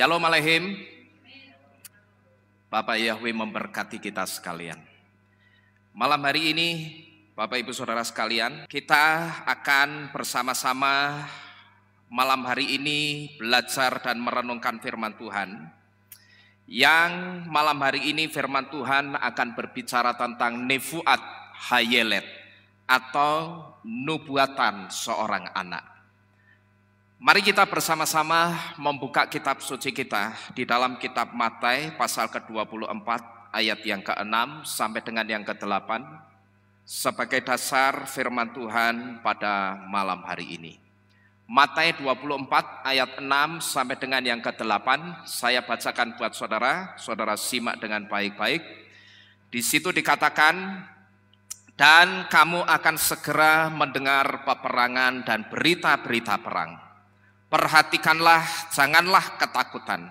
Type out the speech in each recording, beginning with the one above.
Shalom Aleihim. Bapak Yahweh memberkati kita sekalian. Malam hari ini, Bapak Ibu Saudara sekalian, kita akan bersama-sama malam hari ini belajar dan merenungkan firman Tuhan. Yang malam hari ini firman Tuhan akan berbicara tentang Nevuat Hayelet atau nubuatan seorang anak. Mari kita bersama-sama membuka kitab suci kita di dalam kitab Matius pasal ke-24 ayat yang ke-6 sampai dengan yang ke-8 sebagai dasar firman Tuhan pada malam hari ini. Matius 24 ayat 6 sampai dengan yang ke-8 saya bacakan buat saudara, saudara simak dengan baik-baik. Di situ dikatakan, dan kamu akan segera mendengar peperangan dan berita-berita perang. Perhatikanlah, janganlah ketakutan,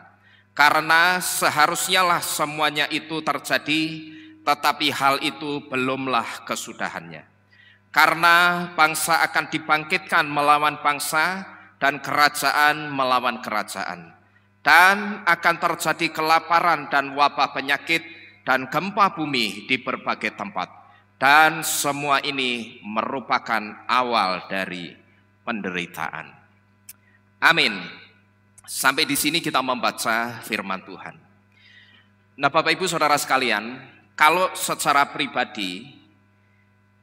karena seharusnyalah semuanya itu terjadi, tetapi hal itu belumlah kesudahannya. Karena bangsa akan dibangkitkan melawan bangsa, dan kerajaan melawan kerajaan. Dan akan terjadi kelaparan dan wabah penyakit, dan gempa bumi di berbagai tempat. Dan semua ini merupakan awal dari penderitaan. Amin. Sampai di sini kita membaca firman Tuhan. Nah, Bapak Ibu Saudara sekalian, kalau secara pribadi,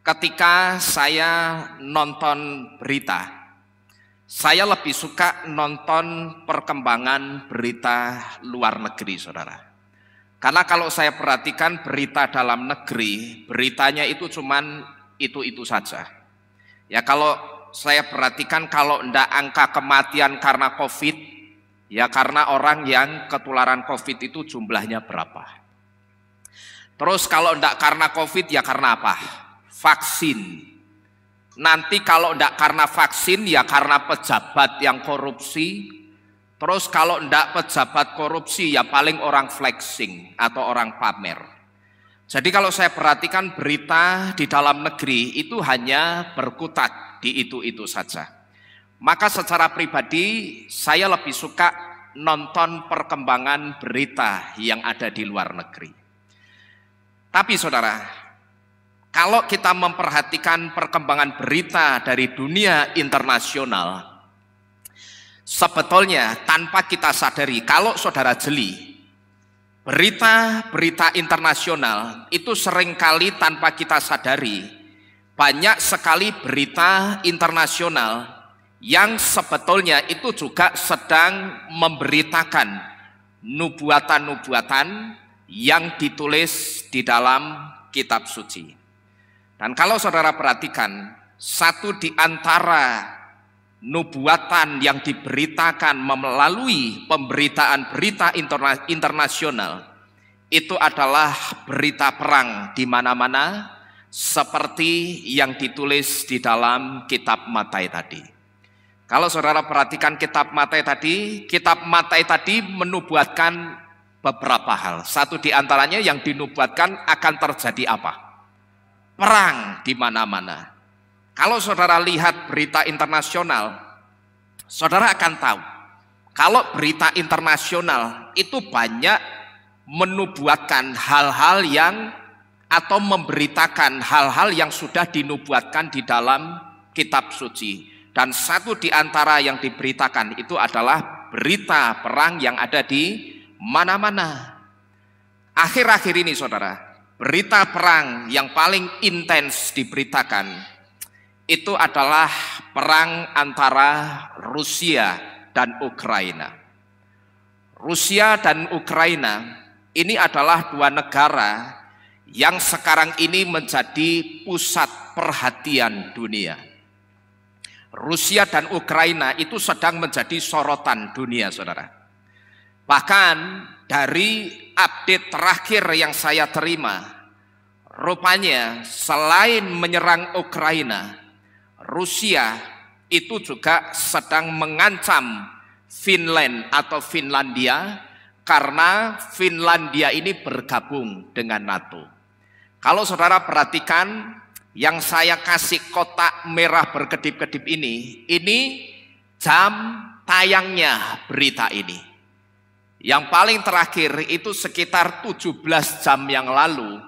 ketika saya nonton berita, saya lebih suka nonton perkembangan berita luar negeri, saudara. Karena kalau saya perhatikan berita dalam negeri, beritanya itu cuman itu-itu saja. Ya, kalau saya perhatikan kalau enggak angka kematian karena COVID, ya karena orang yang ketularan COVID itu jumlahnya berapa. Terus kalau enggak karena COVID, ya karena apa? Vaksin. Nanti kalau enggak karena vaksin, ya karena pejabat yang korupsi. Terus kalau enggak pejabat korupsi, ya paling orang flexing atau orang pamer. Jadi kalau saya perhatikan berita di dalam negeri itu hanya berkutat di itu-itu saja. Maka secara pribadi saya lebih suka nonton perkembangan berita yang ada di luar negeri. Tapi saudara, kalau kita memperhatikan perkembangan berita dari dunia internasional, sebetulnya tanpa kita sadari, kalau saudara jeli, berita-berita internasional itu seringkali tanpa kita sadari, banyak sekali berita internasional yang sebetulnya itu juga sedang memberitakan nubuatan-nubuatan yang ditulis di dalam kitab suci. Dan kalau saudara perhatikan, satu di antara nubuatan yang diberitakan melalui pemberitaan berita internasional itu adalah berita perang di mana-mana, seperti yang ditulis di dalam kitab Matius tadi. Kalau saudara perhatikan kitab Matius tadi menubuatkan beberapa hal. Satu di antaranya yang dinubuatkan akan terjadi apa? Perang di mana-mana. Kalau saudara lihat berita internasional, saudara akan tahu kalau berita internasional itu banyak menubuatkan hal-hal yang atau memberitakan hal-hal yang sudah dinubuatkan di dalam kitab suci. Dan satu di antara yang diberitakan itu adalah berita perang yang ada di mana-mana. Akhir-akhir ini saudara, berita perang yang paling intens diberitakan itu adalah perang antara Rusia dan Ukraina. Rusia dan Ukraina ini adalah dua negara yang sekarang ini menjadi pusat perhatian dunia. Rusia dan Ukraina itu sedang menjadi sorotan dunia, saudara. Bahkan dari update terakhir yang saya terima, rupanya selain menyerang Ukraina, Rusia itu juga sedang mengancam Finland atau Finlandia, karena Finlandia ini bergabung dengan NATO. Kalau saudara perhatikan yang saya kasih kotak merah berkedip-kedip ini jam tayangnya berita ini. Yang paling terakhir itu sekitar 17 jam yang lalu.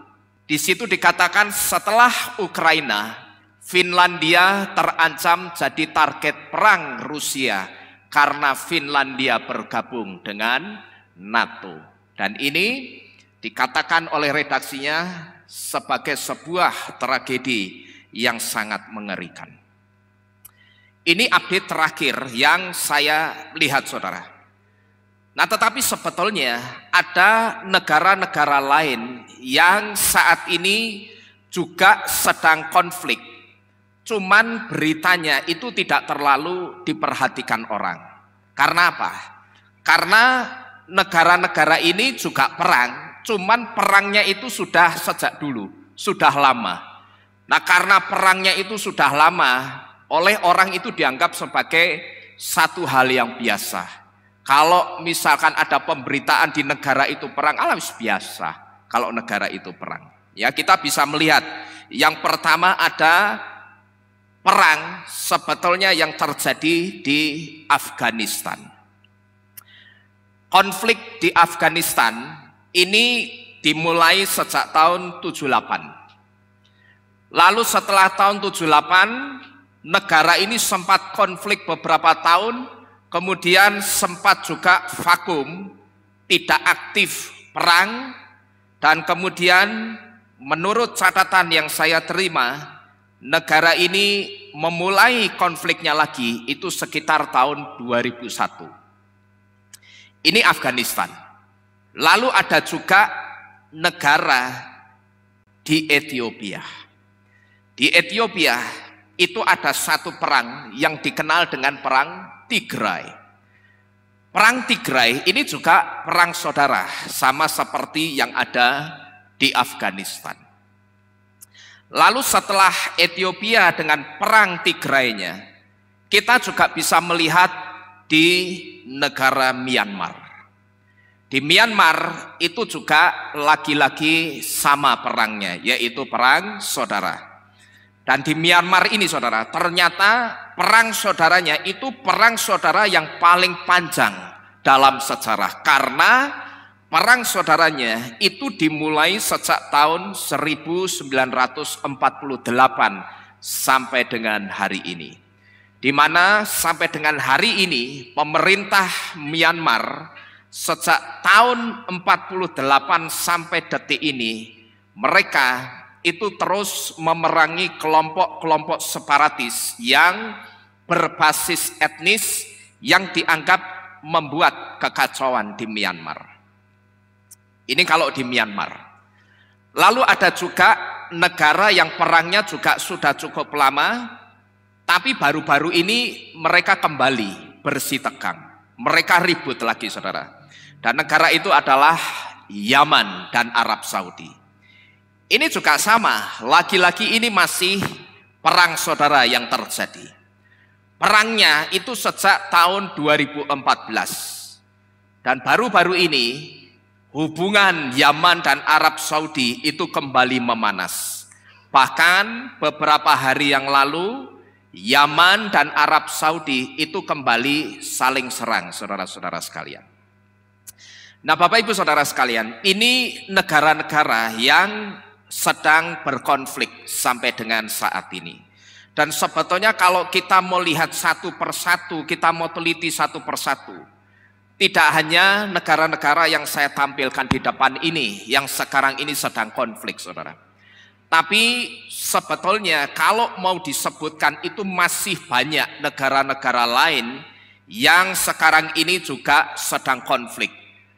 Di situ dikatakan setelah Ukraina, Finlandia terancam jadi target perang Rusia karena Finlandia bergabung dengan NATO. Dan ini dikatakan oleh redaksinya sebagai sebuah tragedi yang sangat mengerikan. Ini update terakhir yang saya lihat, saudara. Nah, tetapi sebetulnya ada negara-negara lain yang saat ini juga sedang konflik. Cuman beritanya itu tidak terlalu diperhatikan orang. Karena apa? Karena negara-negara ini juga perang, cuman perangnya itu sudah sejak dulu, sudah lama. Nah, karena perangnya itu sudah lama, oleh orang itu dianggap sebagai satu hal yang biasa. Kalau misalkan ada pemberitaan di negara itu perang, alami biasa kalau negara itu perang. Ya, kita bisa melihat yang pertama ada perang sebetulnya yang terjadi di Afghanistan. Konflik di Afghanistan ini dimulai sejak tahun 78. Lalu setelah tahun 78, negara ini sempat konflik beberapa tahun. Kemudian sempat juga vakum, tidak aktif perang, dan kemudian menurut catatan yang saya terima, negara ini memulai konfliknya lagi itu sekitar tahun 2001. Ini Afghanistan. Lalu ada juga negara di Ethiopia. Di Ethiopia itu ada satu perang yang dikenal dengan perang Tigray. Perang Tigray ini juga perang saudara, sama seperti yang ada di Afghanistan. Lalu setelah Ethiopia dengan perang Tigraynya, kita juga bisa melihat di negara Myanmar. Di Myanmar itu juga lagi-lagi sama perangnya, yaitu perang saudara. Dan di Myanmar ini, saudara, ternyata perang saudaranya itu perang saudara yang paling panjang dalam sejarah. Karena perang saudaranya itu dimulai sejak tahun 1948 sampai dengan hari ini. Di mana sampai dengan hari ini pemerintah Myanmar sejak tahun 48 sampai detik ini mereka itu terus memerangi kelompok-kelompok separatis yang berbasis etnis yang dianggap membuat kekacauan di Myanmar. Ini kalau di Myanmar. Lalu ada juga negara yang perangnya juga sudah cukup lama, tapi baru-baru ini mereka kembali bersih tegang. Mereka ribut lagi, saudara. Dan negara itu adalah Yaman dan Arab Saudi. Ini juga sama, lagi-lagi ini masih perang saudara yang terjadi. Perangnya itu sejak tahun 2014. Dan baru-baru ini hubungan Yaman dan Arab Saudi itu kembali memanas. Bahkan beberapa hari yang lalu Yaman dan Arab Saudi itu kembali saling serang, saudara-saudara sekalian. Nah, Bapak Ibu Saudara sekalian, ini negara-negara yang sedang berkonflik sampai dengan saat ini. Dan sebetulnya kalau kita mau lihat satu persatu, kita mau teliti satu persatu, tidak hanya negara-negara yang saya tampilkan di depan ini yang sekarang ini sedang konflik, saudara. Tapi sebetulnya kalau mau disebutkan itu masih banyak negara-negara lain yang sekarang ini juga sedang konflik.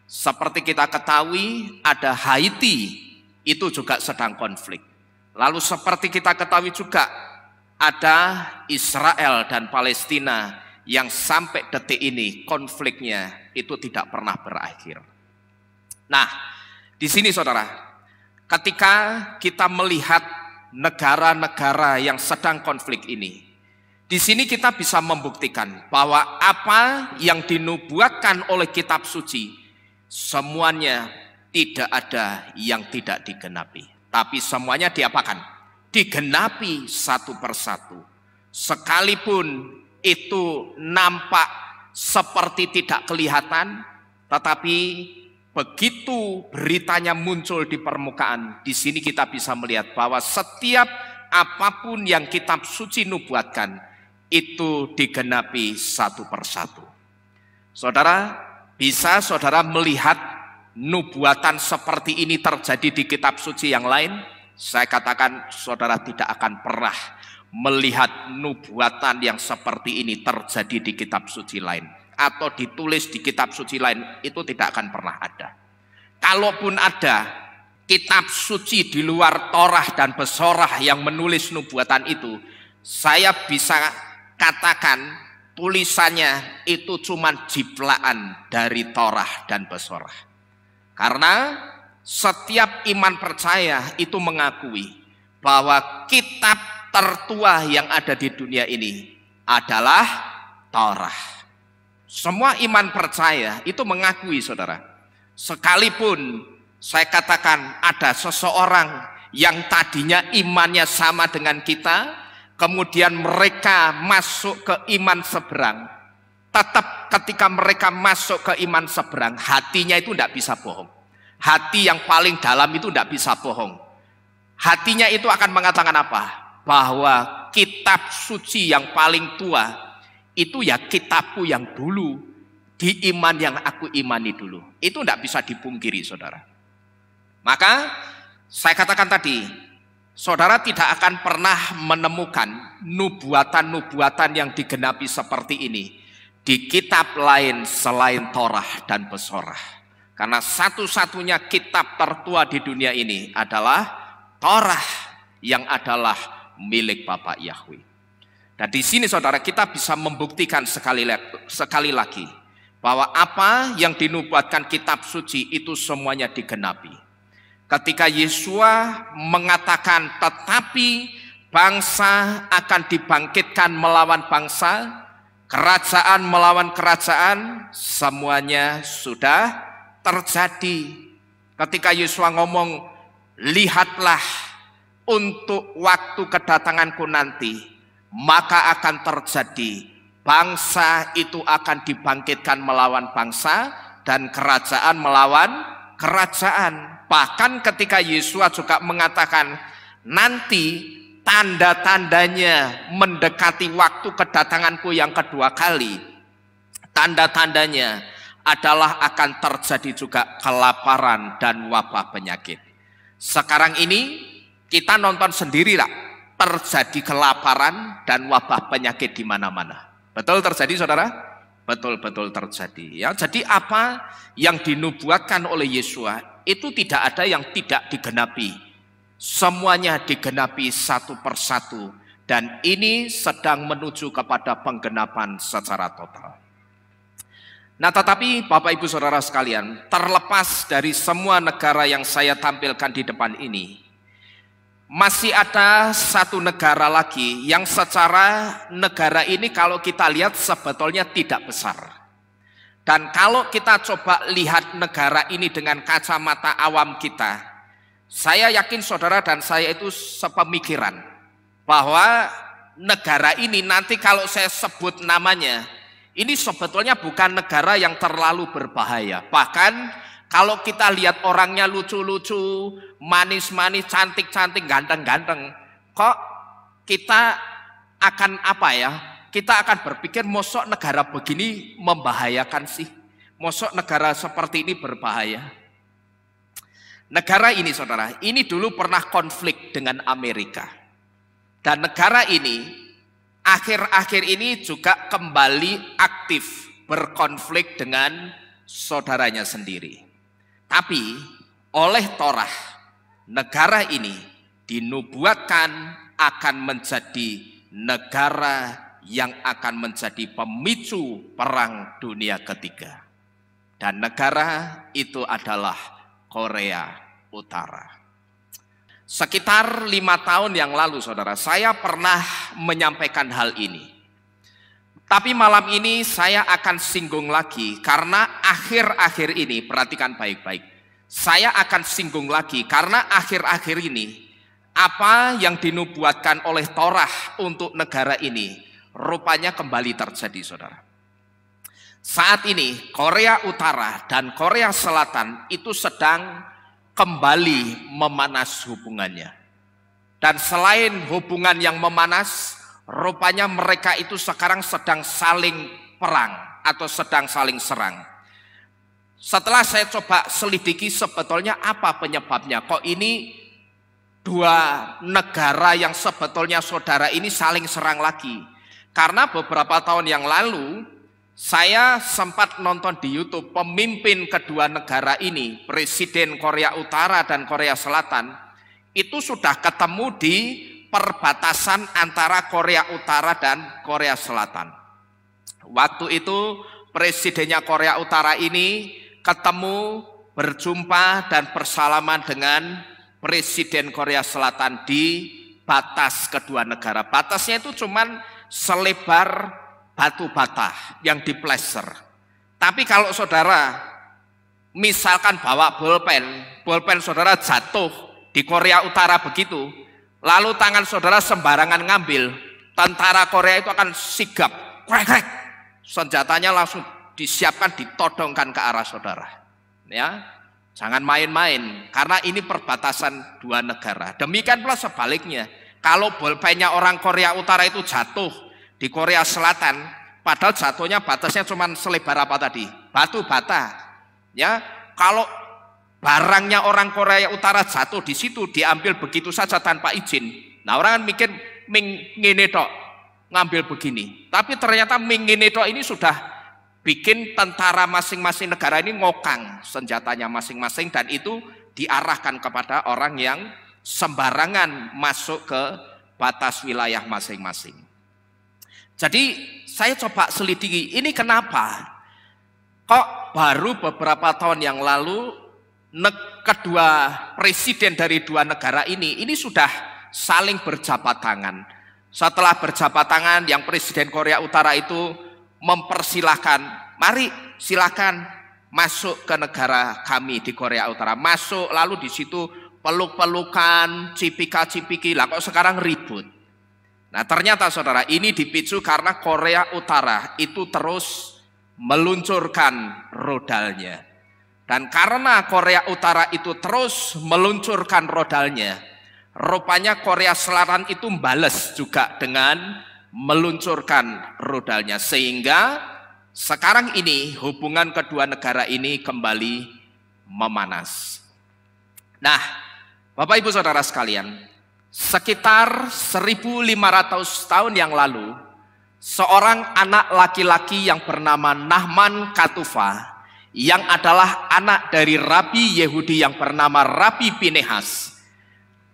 Seperti kita ketahui ada Haiti, itu juga sedang konflik. Lalu seperti kita ketahui juga ada Israel dan Palestina yang sampai detik ini konfliknya itu tidak pernah berakhir. Nah, di sini saudara, ketika kita melihat negara-negara yang sedang konflik ini, di sini kita bisa membuktikan bahwa apa yang dinubuatkan oleh kitab suci semuanya tidak ada yang tidak digenapi. Tapi semuanya diapakan? Digenapi satu persatu. Sekalipun itu nampak seperti tidak kelihatan, Tetapi begitu beritanya muncul di permukaan, di sini kita bisa melihat bahwa setiap apapun yang kitab suci nubuatkan itu digenapi satu persatu. Saudara, bisa saudara melihat nubuatan seperti ini terjadi di kitab suci yang lain? Saya katakan saudara tidak akan pernah melihat nubuatan yang seperti ini terjadi di kitab suci lain, atau ditulis di kitab suci lain, itu tidak akan pernah ada. Kalaupun ada kitab suci di luar Torah dan Besorah yang menulis nubuatan itu, saya bisa katakan tulisannya itu cuma jiplaan dari Torah dan Besorah. Karena setiap iman percaya itu mengakui bahwa kitab tertua yang ada di dunia ini adalah Torah. Semua iman percaya itu mengakui, saudara. Sekalipun saya katakan ada seseorang yang tadinya imannya sama dengan kita, kemudian mereka masuk ke iman seberang, tetap ketika mereka masuk ke iman seberang, hatinya itu tidak bisa bohong. Hati yang paling dalam itu tidak bisa bohong. Hatinya itu akan mengatakan apa? Bahwa kitab suci yang paling tua itu ya kitabku yang dulu, di iman yang aku imani dulu. Itu tidak bisa dipungkiri, saudara. Maka saya katakan tadi, saudara tidak akan pernah menemukan nubuatan-nubuatan yang digenapi seperti ini di kitab lain selain Torah dan Besorah. Karena satu-satunya kitab tertua di dunia ini adalah Torah yang adalah milik Bapa Yahweh. Dan di sini saudara kita bisa membuktikan sekali lagi bahwa apa yang dinubuatkan kitab suci itu semuanya digenapi. Ketika Yesua mengatakan tetapi bangsa akan dibangkitkan melawan bangsa, kerajaan melawan kerajaan, semuanya sudah terjadi. Ketika Yesua ngomong, lihatlah untuk waktu kedatanganku nanti, maka akan terjadi bangsa itu akan dibangkitkan melawan bangsa dan kerajaan melawan kerajaan. Bahkan ketika Yesua juga mengatakan nanti tanda-tandanya mendekati waktu kedatanganku yang kedua kali, tanda-tandanya adalah akan terjadi juga kelaparan dan wabah penyakit. Sekarang ini kita nonton sendirilah terjadi kelaparan dan wabah penyakit di mana-mana. Betul terjadi, saudara? Betul-betul terjadi. Ya, jadi apa yang dinubuatkan oleh Yesua itu tidak ada yang tidak digenapi. Semuanya digenapi satu persatu, dan ini sedang menuju kepada penggenapan secara total. Nah, tetapi Bapak Ibu Saudara sekalian, terlepas dari semua negara yang saya tampilkan di depan ini, masih ada satu negara lagi yang secara negara ini kalau kita lihat sebetulnya tidak besar. Dan kalau kita coba lihat negara ini dengan kacamata awam kita, saya yakin saudara dan saya itu sepemikiran bahwa negara ini nanti kalau saya sebut namanya, ini sebetulnya bukan negara yang terlalu berbahaya. Bahkan kalau kita lihat orangnya lucu-lucu, manis-manis, cantik-cantik, ganteng-ganteng, kok kita akan apa ya? Kita akan berpikir mosok negara begini membahayakan sih. Mosok negara seperti ini berbahaya. Negara ini saudara, ini dulu pernah konflik dengan Amerika. Dan negara ini akhir-akhir ini juga kembali aktif berkonflik dengan saudaranya sendiri. Tapi oleh Torah, negara ini dinubuatkan akan menjadi negara yang akan menjadi pemicu perang dunia ketiga. Dan negara itu adalah Korea Utara. Sekitar 5 tahun yang lalu saudara, saya pernah menyampaikan hal ini. Tapi malam ini saya akan singgung lagi karena akhir-akhir ini, perhatikan baik-baik. Saya akan singgung lagi karena akhir-akhir ini apa yang dinubuatkan oleh Torah untuk negara ini rupanya kembali terjadi saudara. Saat ini Korea Utara dan Korea Selatan itu sedang kembali memanas hubungannya. Dan selain hubungan yang memanas, rupanya mereka itu sekarang sedang saling perang atau sedang saling serang. Setelah saya coba selidiki sebetulnya apa penyebabnya, kok ini dua negara yang sebetulnya saudara ini saling serang lagi. Karena beberapa tahun yang lalu saya sempat nonton di YouTube pemimpin kedua negara ini, Presiden Korea Utara dan Korea Selatan, itu sudah ketemu di perbatasan antara Korea Utara dan Korea Selatan. Waktu itu presidennya Korea Utara ini ketemu, berjumpa dan bersalaman dengan Presiden Korea Selatan di batas kedua negara. Batasnya itu cuman selebar batu bata yang diplester. Tapi kalau saudara misalkan bawa bolpen saudara jatuh di Korea Utara begitu, lalu tangan saudara sembarangan ngambil, tentara Korea itu akan sigap, krek, senjatanya langsung disiapkan, ditodongkan ke arah saudara. Ya, jangan main-main, karena ini perbatasan dua negara. Demikian pula sebaliknya, kalau bolpennya orang Korea Utara itu jatuh di Korea Selatan, padahal jatuhnya batasnya cuma selebar apa tadi? Batu bata. Ya, kalau barangnya orang Korea Utara jatuh di situ, diambil begitu saja tanpa izin. Nah, orang kan mikir ngene tok ngambil begini. Tapi ternyata ngene tok ini sudah bikin tentara masing-masing negara ini ngokang senjatanya masing-masing, dan itu diarahkan kepada orang yang sembarangan masuk ke batas wilayah masing-masing. Jadi saya coba selidiki, ini kenapa kok baru beberapa tahun yang lalu kedua presiden dari dua negara ini sudah saling berjabat tangan. Setelah berjabat tangan, yang Presiden Korea Utara itu mempersilahkan, mari silakan masuk ke negara kami di Korea Utara, masuk, lalu di situ peluk-pelukan, cipika-cipiki. Lah kok sekarang ribut? Nah, ternyata saudara, ini dipicu karena Korea Utara itu terus meluncurkan rodalnya. Dan karena Korea Utara itu terus meluncurkan rodalnya, rupanya Korea Selatan itu bales juga dengan meluncurkan rodalnya. Sehingga sekarang ini hubungan kedua negara ini kembali memanas. Nah, Bapak Ibu Saudara sekalian, sekitar 1500 tahun yang lalu, seorang anak laki-laki yang bernama Nahman Katufa, yang adalah anak dari Rabi Yehudi yang bernama Rabi Pinehas.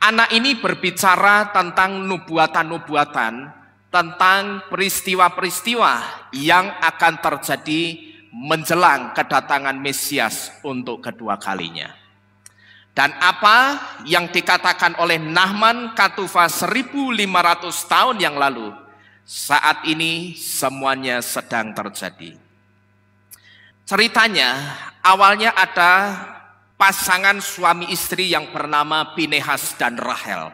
Anak ini berbicara tentang nubuatan-nubuatan, tentang peristiwa-peristiwa yang akan terjadi menjelang kedatangan Mesias untuk kedua kalinya. Dan apa yang dikatakan oleh Nahman Katufa 1500 tahun yang lalu, saat ini semuanya sedang terjadi. Ceritanya awalnya ada pasangan suami istri yang bernama Pinehas dan Rahel.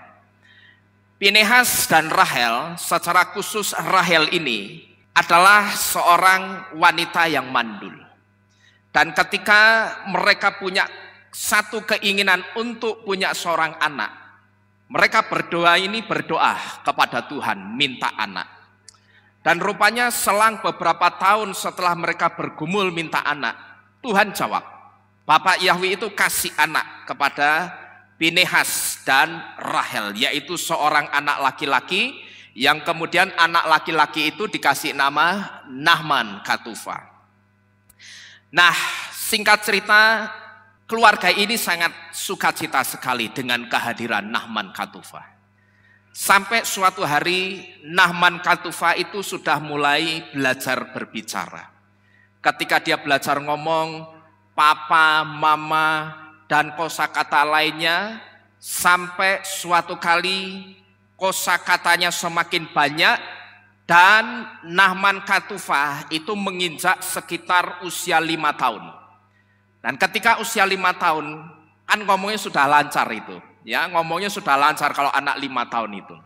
Pinehas dan Rahel, secara khusus Rahel ini adalah seorang wanita yang mandul. Dan ketika mereka punya satu keinginan untuk punya seorang anak, mereka berdoa kepada Tuhan, minta anak. Dan rupanya selang beberapa tahun setelah mereka bergumul minta anak, Tuhan jawab. Bapak Yahweh itu kasih anak kepada Pinehas dan Rahel, yaitu seorang anak laki-laki, yang kemudian anak laki-laki itu dikasih nama Nahman Katufa. Nah, singkat cerita, keluarga ini sangat sukacita sekali dengan kehadiran Nahman Katufa. Sampai suatu hari Nahman Katufa itu sudah mulai belajar berbicara. Ketika dia belajar ngomong, papa, mama, dan kosakata lainnya, sampai suatu kali kosakatanya semakin banyak, dan Nahman Katufa itu menginjak sekitar usia 5 tahun. Dan ketika usia 5 tahun, kan ngomongnya sudah lancar itu. Ya, ngomongnya sudah lancar kalau anak 5 tahun itu.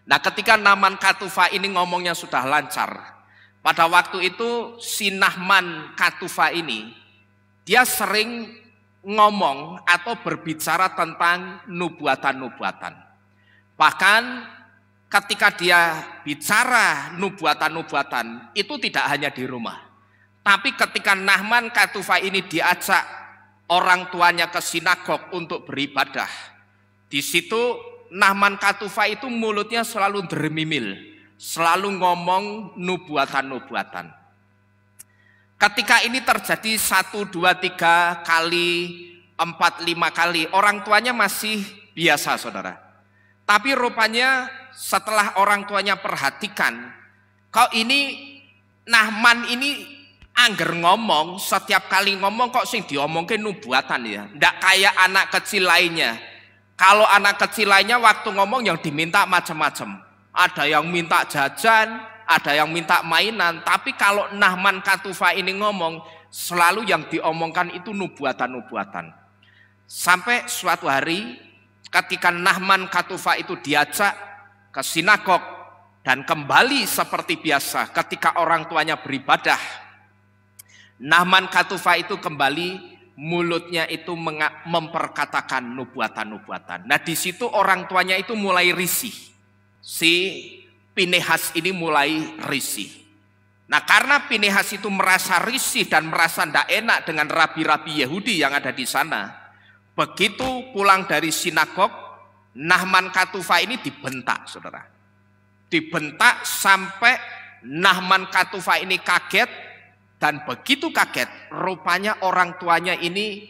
Nah, ketika Nahman Katufa ini ngomongnya sudah lancar, Pada waktu itu si Nahman Katufa ini dia sering ngomong atau berbicara tentang nubuatan-nubuatan. Bahkan ketika dia bicara nubuatan-nubuatan itu tidak hanya di rumah. Tapi ketika Nahman Katufa ini diajak orang tuanya ke sinagog untuk beribadah, di situ Nahman Katufa itu mulutnya selalu dermimil, selalu ngomong nubuatan-nubuatan. Ketika ini terjadi 1, 2, 3 kali, 4, 5 kali, orang tuanya masih biasa, saudara. Tapi rupanya setelah orang tuanya perhatikan, kok ini Nahman ini angger ngomong, setiap kali ngomong kok sing diomongke nubuatan ya. Ndak kayak anak kecil lainnya. Kalau anak kecil lainnya waktu ngomong yang diminta macam-macam. Ada yang minta jajan, ada yang minta mainan. Tapi kalau Nahman Katufa ini ngomong, selalu yang diomongkan itu nubuatan-nubuatan. Sampai suatu hari ketika Nahman Katufa itu diajak ke sinagog dan kembali seperti biasa ketika orang tuanya beribadah, Nahman Katufa itu kembali mulutnya itu memperkatakan nubuatan-nubuatan. Nah di situ orang tuanya itu mulai risih. Si Pinehas ini mulai risih. Nah karena Pinehas itu merasa risih dan merasa tidak enak dengan rabi-rabi Yahudi yang ada di sana, begitu pulang dari sinagog, Nahman Katufa ini dibentak, saudara. Dibentak sampai Nahman Katufa ini kaget. Dan begitu kaget, rupanya orang tuanya ini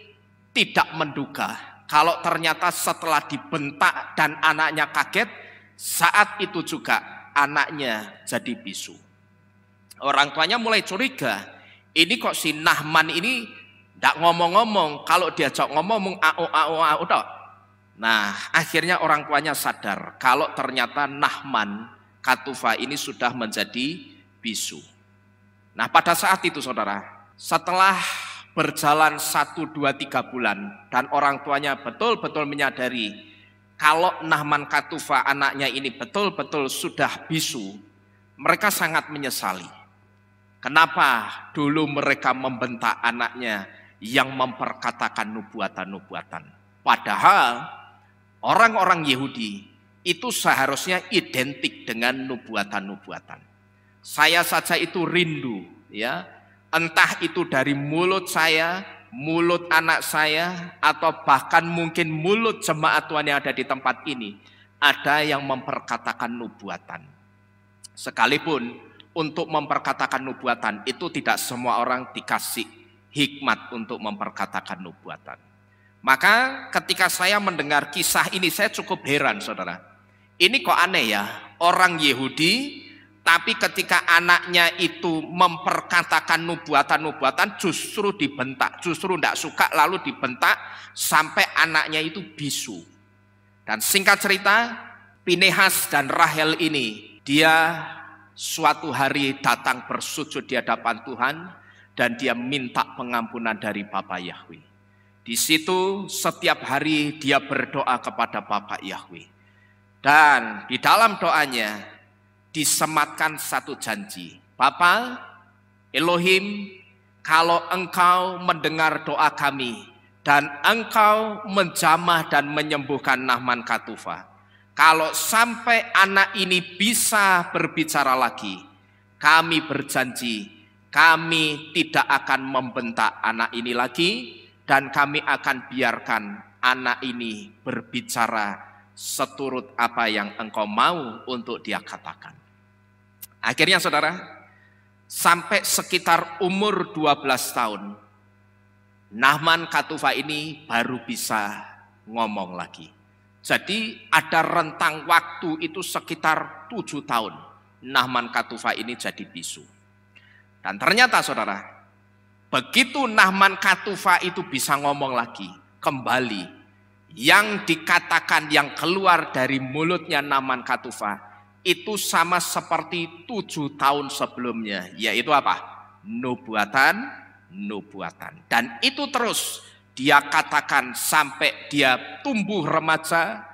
tidak menduga kalau ternyata setelah dibentak dan anaknya kaget, saat itu juga anaknya jadi bisu. Orang tuanya mulai curiga, ini kok si Nahman ini tidak ngomong-ngomong, kalau diajak ngomong au toh. Nah akhirnya orang tuanya sadar kalau ternyata Nahman Katufa ini sudah menjadi bisu. Nah pada saat itu saudara, setelah berjalan 1, 2, 3 bulan dan orang tuanya betul-betul menyadari kalau Nahman Katufa anaknya ini betul-betul sudah bisu, mereka sangat menyesali. Kenapa dulu mereka membentak anaknya yang memperkatakan nubuatan-nubuatan? Padahal orang-orang Yahudi itu seharusnya identik dengan nubuatan-nubuatan. Saya saja itu rindu, ya, entah itu dari mulut saya, mulut anak saya, atau bahkan mungkin mulut jemaat Tuhan yang ada di tempat ini, ada yang memperkatakan nubuatan. Sekalipun untuk memperkatakan nubuatan itu tidak semua orang dikasih hikmat untuk memperkatakan nubuatan. Maka ketika saya mendengar kisah ini saya cukup heran, saudara. Ini kok aneh ya, orang Yahudi tapi ketika anaknya itu memperkatakan nubuatan-nubuatan justru dibentak, justru tidak suka lalu dibentak sampai anaknya itu bisu. Dan singkat cerita, Pinehas dan Rahel ini dia suatu hari datang bersujud di hadapan Tuhan dan dia minta pengampunan dari Bapa Yahweh. Di situ setiap hari dia berdoa kepada Bapa Yahweh. Dan di dalam doanya disematkan satu janji. Bapa Elohim, kalau engkau mendengar doa kami dan engkau menjamah dan menyembuhkan Nahman Katufa, kalau sampai anak ini bisa berbicara lagi, kami berjanji kami tidak akan membentak anak ini lagi dan kami akan biarkan anak ini berbicara seturut apa yang engkau mau untuk dia katakan. Akhirnya saudara, sampai sekitar umur 12 tahun, Nahman Katufa ini baru bisa ngomong lagi. Jadi ada rentang waktu itu sekitar 7 tahun, Nahman Katufa ini jadi bisu. Dan ternyata saudara, begitu Nahman Katufa itu bisa ngomong lagi, kembali, yang dikatakan yang keluar dari mulutnya Nahman Katufa, itu sama seperti 7 tahun sebelumnya, yaitu apa? Nubuatan. Dan itu terus dia katakan sampai dia tumbuh remaja,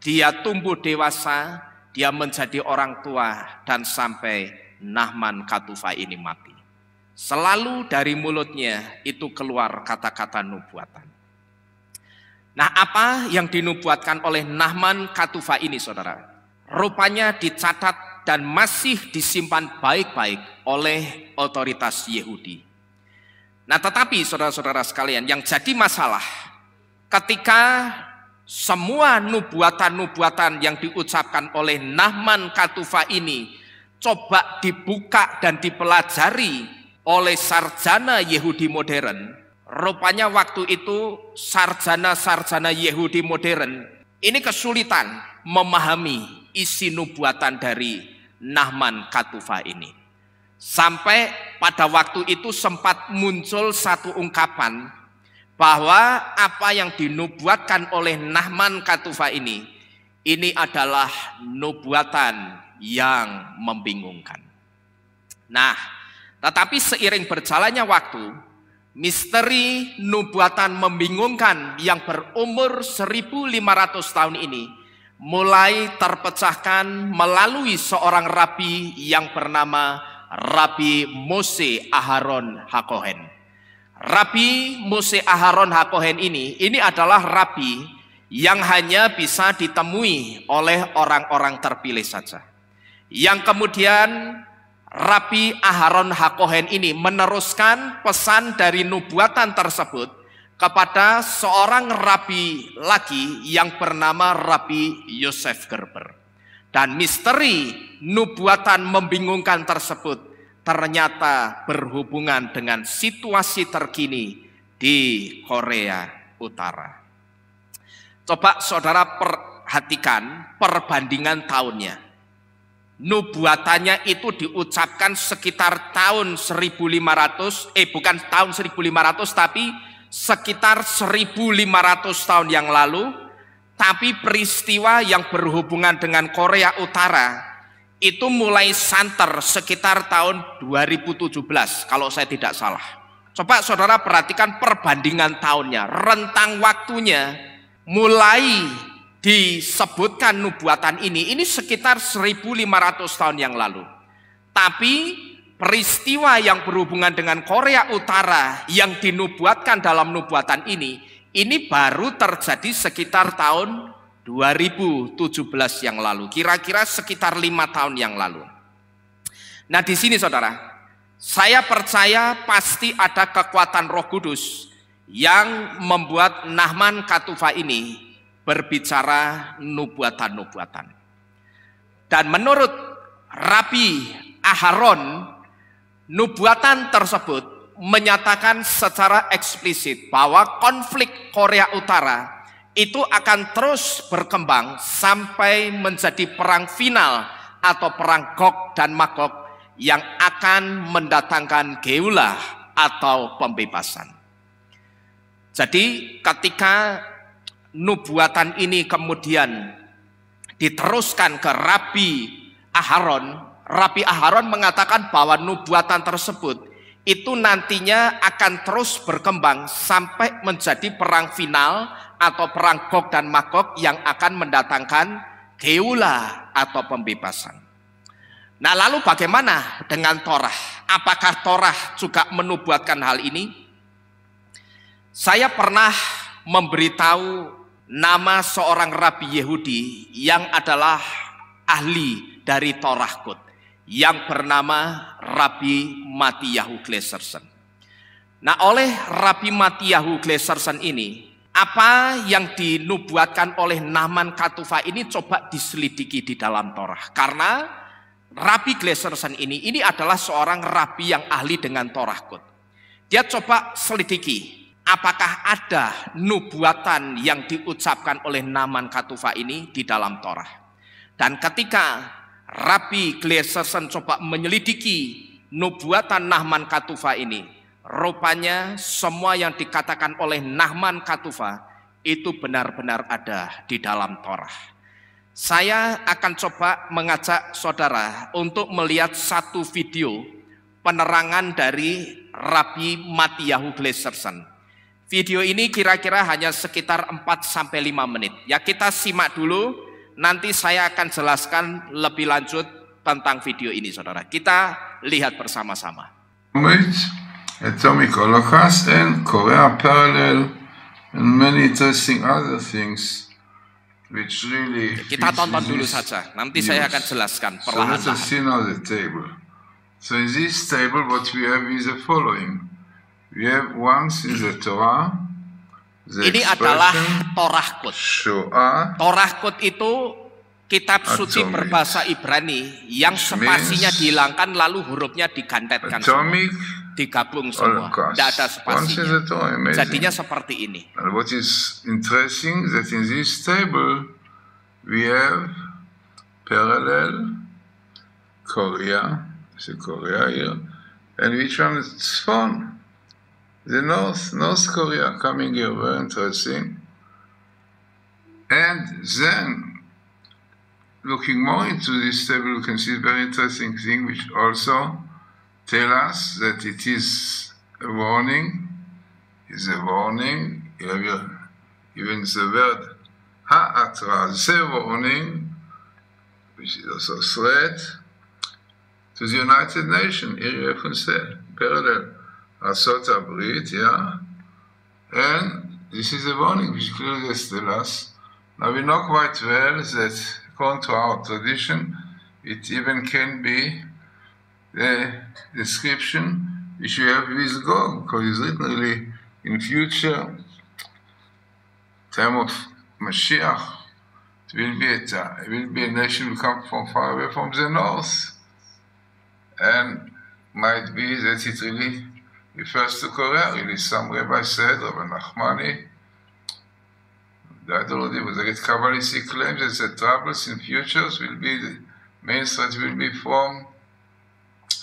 dia tumbuh dewasa, dia menjadi orang tua, dan sampai Nahman Katufa ini mati. Selalu dari mulutnya itu keluar kata-kata nubuatan. Nah, apa yang dinubuatkan oleh Nahman Katufa ini, saudara? Rupanya dicatat dan masih disimpan baik-baik oleh otoritas Yahudi. Nah, tetapi saudara-saudara sekalian, yang jadi masalah ketika semua nubuatan-nubuatan yang diucapkan oleh Nahman Katufa ini coba dibuka dan dipelajari oleh sarjana Yahudi modern, rupanya waktu itu sarjana-sarjana Yahudi modern ini kesulitan memahami isi nubuatan dari Nahman Katufa ini. Sampai pada waktu itu sempat muncul satu ungkapan bahwa apa yang dinubuatkan oleh Nahman Katufa ini adalah nubuatan yang membingungkan. Nah, tetapi seiring berjalannya waktu, misteri nubuatan membingungkan yang berumur 1500 tahun ini mulai terpecahkan melalui seorang rabi yang bernama Rabi Mose Aharon HaKohen. Rabi Mose Aharon HaKohen ini adalah rabi yang hanya bisa ditemui oleh orang-orang terpilih saja. Yang kemudian Rabi Aharon HaKohen ini meneruskan pesan dari nubuatan tersebut kepada seorang rabi lagi yang bernama Rabi Yosef Gerber. Dan misteri nubuatan membingungkan tersebut ternyata berhubungan dengan situasi terkini di Korea Utara. Coba saudara perhatikan perbandingan tahunnya. Nubuatannya itu diucapkan sekitar tahun 1500, bukan tahun 1500 tapi sekitar 1500 tahun yang lalu. Tapi peristiwa yang berhubungan dengan Korea Utara itu mulai santer sekitar tahun 2017 kalau saya tidak salah. Coba saudara perhatikan perbandingan tahunnya, rentang waktunya mulai disebutkan nubuatan ini sekitar 1500 tahun yang lalu. Tapi peristiwa yang berhubungan dengan Korea Utara yang dinubuatkan dalam nubuatan ini baru terjadi sekitar tahun 2017 yang lalu, kira-kira sekitar 5 tahun yang lalu. Nah, di sini saudara, saya percaya pasti ada kekuatan Roh Kudus yang membuat Nahman Katufa ini berbicara nubuatan-nubuatan. Dan menurut Rabi Aharon, nubuatan tersebut menyatakan secara eksplisit bahwa konflik Korea Utara itu akan terus berkembang sampai menjadi perang final atau perang Gog dan Magog yang akan mendatangkan Geulah atau pembebasan. Jadi ketika nubuatan ini kemudian diteruskan ke Rabi Aharon mengatakan bahwa nubuatan tersebut itu nantinya akan terus berkembang sampai menjadi perang final atau perang Gog dan Magog yang akan mendatangkan Geulah atau pembebasan. Nah, lalu bagaimana dengan Torah? Apakah Torah juga menubuatkan hal ini? Saya pernah memberitahu nama seorang rabi Yahudi yang adalah ahli dari Torah Kut, yang bernama Rabi Mattiyahu Gleserson. Nah, oleh Rabi Mattiyahu Gleserson ini, apa yang dinubuatkan oleh Nahman Katufa ini coba diselidiki di dalam Torah. Karena Rabi Gleserson ini adalah seorang rabi yang ahli dengan Torah Kut. Dia coba selidiki apakah ada nubuatan yang diucapkan oleh Nahman Katufa ini di dalam Torah. Dan ketika Rabi Gleserson coba menyelidiki nubuatan Nahman Katufa ini, rupanya semua yang dikatakan oleh Nahman Katufa itu benar-benar ada di dalam Torah. Saya akan coba mengajak saudara untuk melihat satu video penerangan dari Rabi Mattiyahu Gleserson. Video ini kira-kira hanya sekitar 4-5 menit. Ya, kita simak dulu, nanti saya akan jelaskan lebih lanjut tentang video ini, saudara. Kita lihat bersama-sama. Atomic Holocaust and Korea parallel and many interesting other things which really kita tonton dulu saja. Nanti saya akan jelaskan perlahan-lahan. So let us see now the table. So in this table what we have is the following. We have once in the Torah. Ini adalah Torah Kut. Torah Kut itu kitab suci berbahasa Ibrani yang spasinya dihilangkan lalu hurufnya digantetkan semua, digabung semua, tidak ada spasinya. Jadinya seperti ini. And what is interesting that in this table we have parallel Korea, Korea here, and which one is fun? The North Korea coming here, very interesting. And then, looking more into this table, we can see a very interesting thing, which also tell us that it is a warning. Is a warning. Even the word ha'atra, the warning, which is also a threat to the United Nations. Here you have said parallel. Asota Brit, yeah, and this is a warning which clearly tells us. Now we know quite well that according to our tradition, it even can be the description which we have with Gog, because it's written really in future, time of Mashiach, it will be a nation will come from far away from the north, and might be that it really refers to Korea. Really, some rabbis said, Rabbi Nachmani, that already was a Kabbalistic claim that the troubles in futures will be, the main threat will be from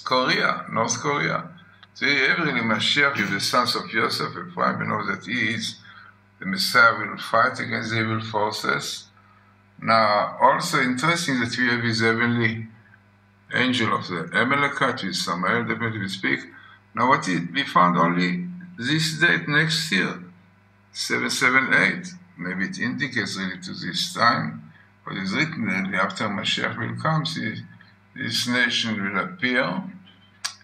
Korea, North Korea. So really Mashiach is the sons of Yosef, a prime, we know that he is the Messiah, will fight against the evil forces. Now, also interesting that we have this heavenly angel of the Amalekite with Samael, definitely we speak. Now we found only this date next year, 778. Maybe it indicates really to this time, but it's written that after Mashiach will come, this nation will appear.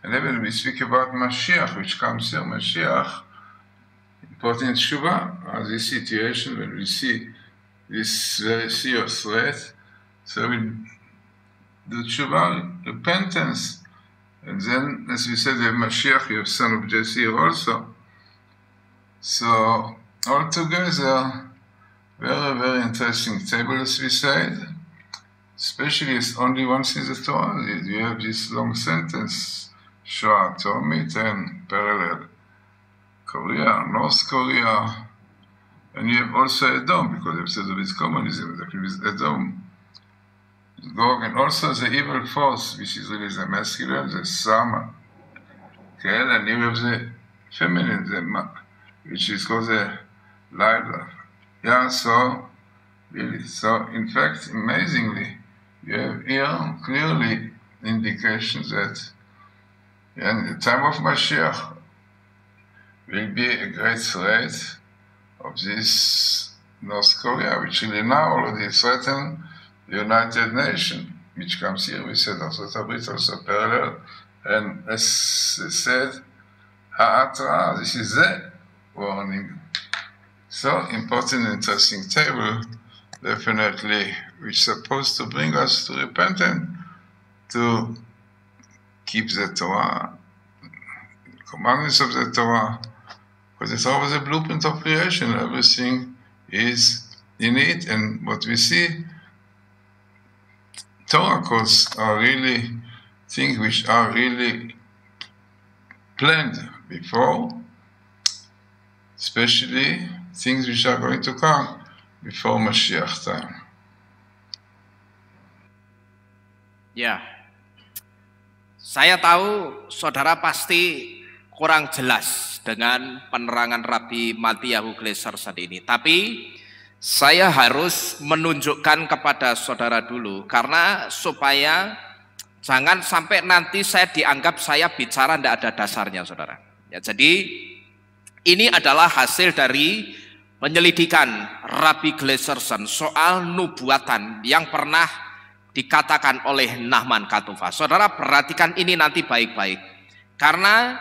And then we speak about Mashiach, which comes here, Mashiach, important Shuvah, this situation when we see this very serious threat. So we do Shuvah, repentance. And then, as we said, you have Mashiach, you have son of Jesse also. So, altogether, very, very interesting table, as we said. Especially, it's only once in the Torah. You have this long sentence, Shoah, Atomit, and parallel Korea, North Korea. And you have also Edom, because they've said of its communism, that is Edom. Gog, and also the evil force, which is really the masculine, the Sama. Okay, and you have the feminine, which is called the Lila. Yeah, so, really, so in fact, amazingly, you have here clearly indications that in the time of Mashiach will be a great threat of this North Korea, which really now already threatened the United Nations, which comes here, we said also parallel, and as I said, Ha'atra, this is the warning. So important and interesting table, definitely, which is supposed to bring us to repentance, to keep the Torah, the commandments of the Torah, because the Torah was a blueprint of creation, everything is in it, and what we see, Torah codes are really things which are really planned before, especially things which are going to come before Mashiach time. Ya, saya tahu saudara pasti kurang jelas dengan penerangan Rabbi Mattiyahu Gleiser saat ini, tapi saya harus menunjukkan kepada saudara dulu, karena supaya jangan sampai nanti saya dianggap saya bicara tidak ada dasarnya, saudara. Ya, jadi ini adalah hasil dari penyelidikan Rabbi Gleiserson soal nubuatan yang pernah dikatakan oleh Nahman Katufah. Saudara perhatikan ini nanti baik-baik. Karena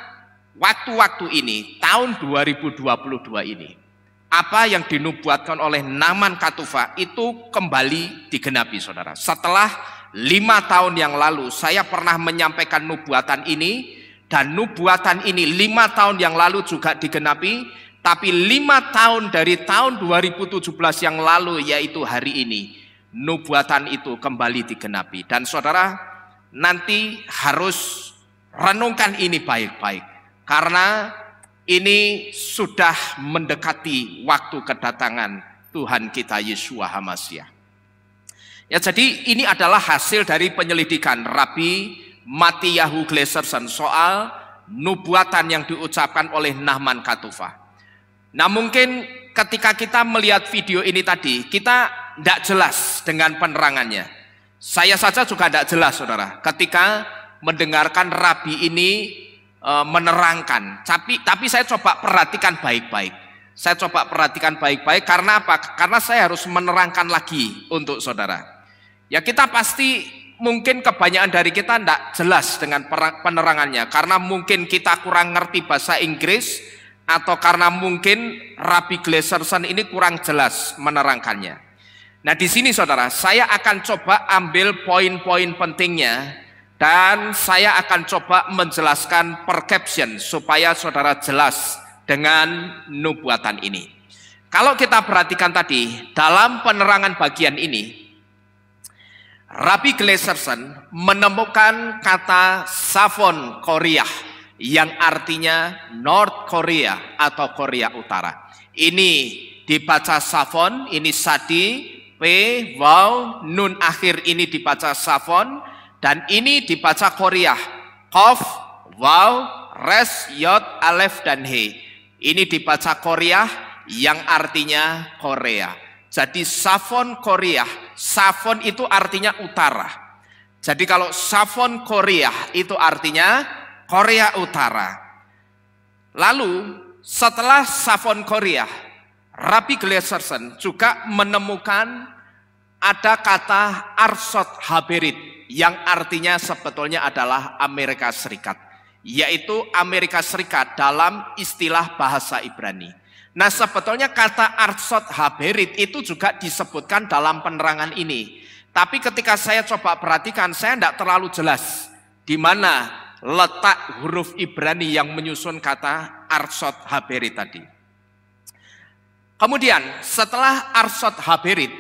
waktu-waktu ini, tahun 2022 ini, apa yang dinubuatkan oleh Nahman Katufah itu kembali digenapi, saudara. Setelah 5 tahun yang lalu saya pernah menyampaikan nubuatan ini, dan nubuatan ini 5 tahun yang lalu juga digenapi, tapi 5 tahun dari tahun 2017 yang lalu, yaitu hari ini, nubuatan itu kembali digenapi. Dan saudara nanti harus renungkan ini baik-baik, karena ini sudah mendekati waktu kedatangan Tuhan kita Yeshua HaMashiach. Ya, jadi ini adalah hasil dari penyelidikan Rabbi Mattiyahu Gleserson soal nubuatan yang diucapkan oleh Nahman Katufah. Nah, mungkin ketika kita melihat video ini tadi, kita tidak jelas dengan penerangannya. Saya saja juga tidak jelas, saudara, ketika mendengarkan Rabi ini menerangkan. Tapi saya coba perhatikan baik-baik. Saya coba perhatikan baik-baik, karena apa? Karena saya harus menerangkan lagi untuk saudara. Ya, kita pasti mungkin kebanyakan dari kita tidak jelas dengan penerangannya, karena mungkin kita kurang ngerti bahasa Inggris, atau karena mungkin Rabbi Gleserson ini kurang jelas menerangkannya. Nah, di sini saudara, saya akan coba ambil poin-poin pentingnya, dan saya akan coba menjelaskan per caption supaya saudara jelas dengan nubuatan ini. Kalau kita perhatikan tadi, dalam penerangan bagian ini, Rabbi Gleserson menemukan kata Savon Korea yang artinya North Korea atau Korea Utara. Ini dibaca Savon, ini Sadi, P, Waw, Nun akhir ini dibaca Savon, dan ini dibaca Korea, Kof, Waw, Res, Yod, Alef, dan He. Ini dibaca Korea yang artinya Korea. Jadi Savon Korea, Savon itu artinya utara. Jadi kalau Savon Korea itu artinya Korea Utara. Lalu setelah Savon Korea, Rabbi Gleserson juga menemukan ada kata Arsot Haberit yang artinya sebetulnya adalah Amerika Serikat, yaitu Amerika Serikat dalam istilah bahasa Ibrani. Nah, sebetulnya kata Arsot Haberit itu juga disebutkan dalam penerangan ini. Tapi ketika saya coba perhatikan, saya tidak terlalu jelas di mana letak huruf Ibrani yang menyusun kata Arsot Haberit tadi. Kemudian setelah Arsot Haberit,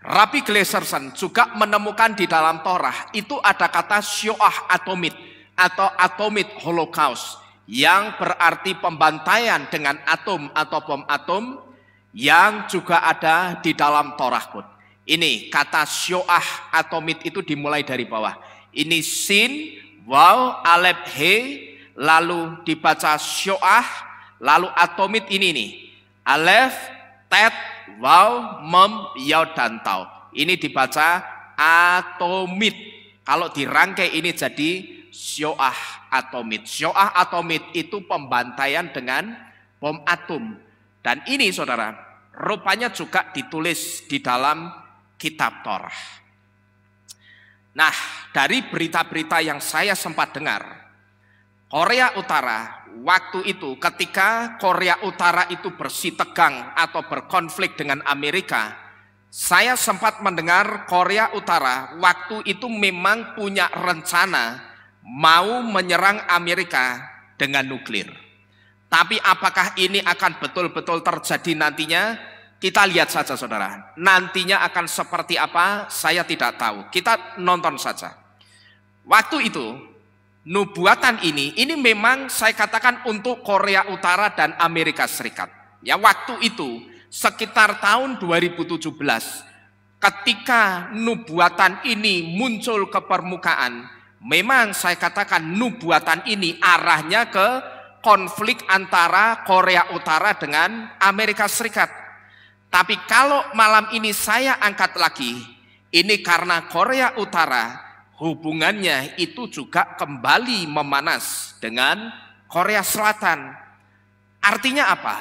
Rabbi Gleserson juga menemukan di dalam Torah itu ada kata Shoah Atomit atau Atomit Holocaust, yang berarti pembantaian dengan atom atau bom atom, yang juga ada di dalam Torah pun. Ini kata Shoah Atomit itu dimulai dari bawah. Ini Sin, Waw, Alef, He, lalu dibaca Shoah, lalu Atomit ini nih. Alef, Tet, Waw, Mem, Yod, dan Tau. Ini dibaca Atomit. Kalau dirangkai ini jadi Shoah Atomit. Shoah Atomit itu pembantaian dengan bom atom. Dan ini saudara, rupanya juga ditulis di dalam kitab Torah. Nah, dari berita-berita yang saya sempat dengar, Korea Utara waktu itu ketika Korea Utara itu bersitegang atau berkonflik dengan Amerika, saya sempat mendengar Korea Utara waktu itu memang punya rencana mau menyerang Amerika dengan nuklir. Tapi apakah ini akan betul-betul terjadi nantinya? Kita lihat saja saudara. Nantinya akan seperti apa saya tidak tahu. Kita nonton saja. Waktu itu nubuatan ini memang saya katakan untuk Korea Utara dan Amerika Serikat. Ya, waktu itu sekitar tahun 2017 ketika nubuatan ini muncul ke permukaan, memang saya katakan nubuatan ini arahnya ke konflik antara Korea Utara dengan Amerika Serikat. Tapi kalau malam ini saya angkat lagi, ini karena Korea Utara hubungannya itu juga kembali memanas dengan Korea Selatan. Artinya apa?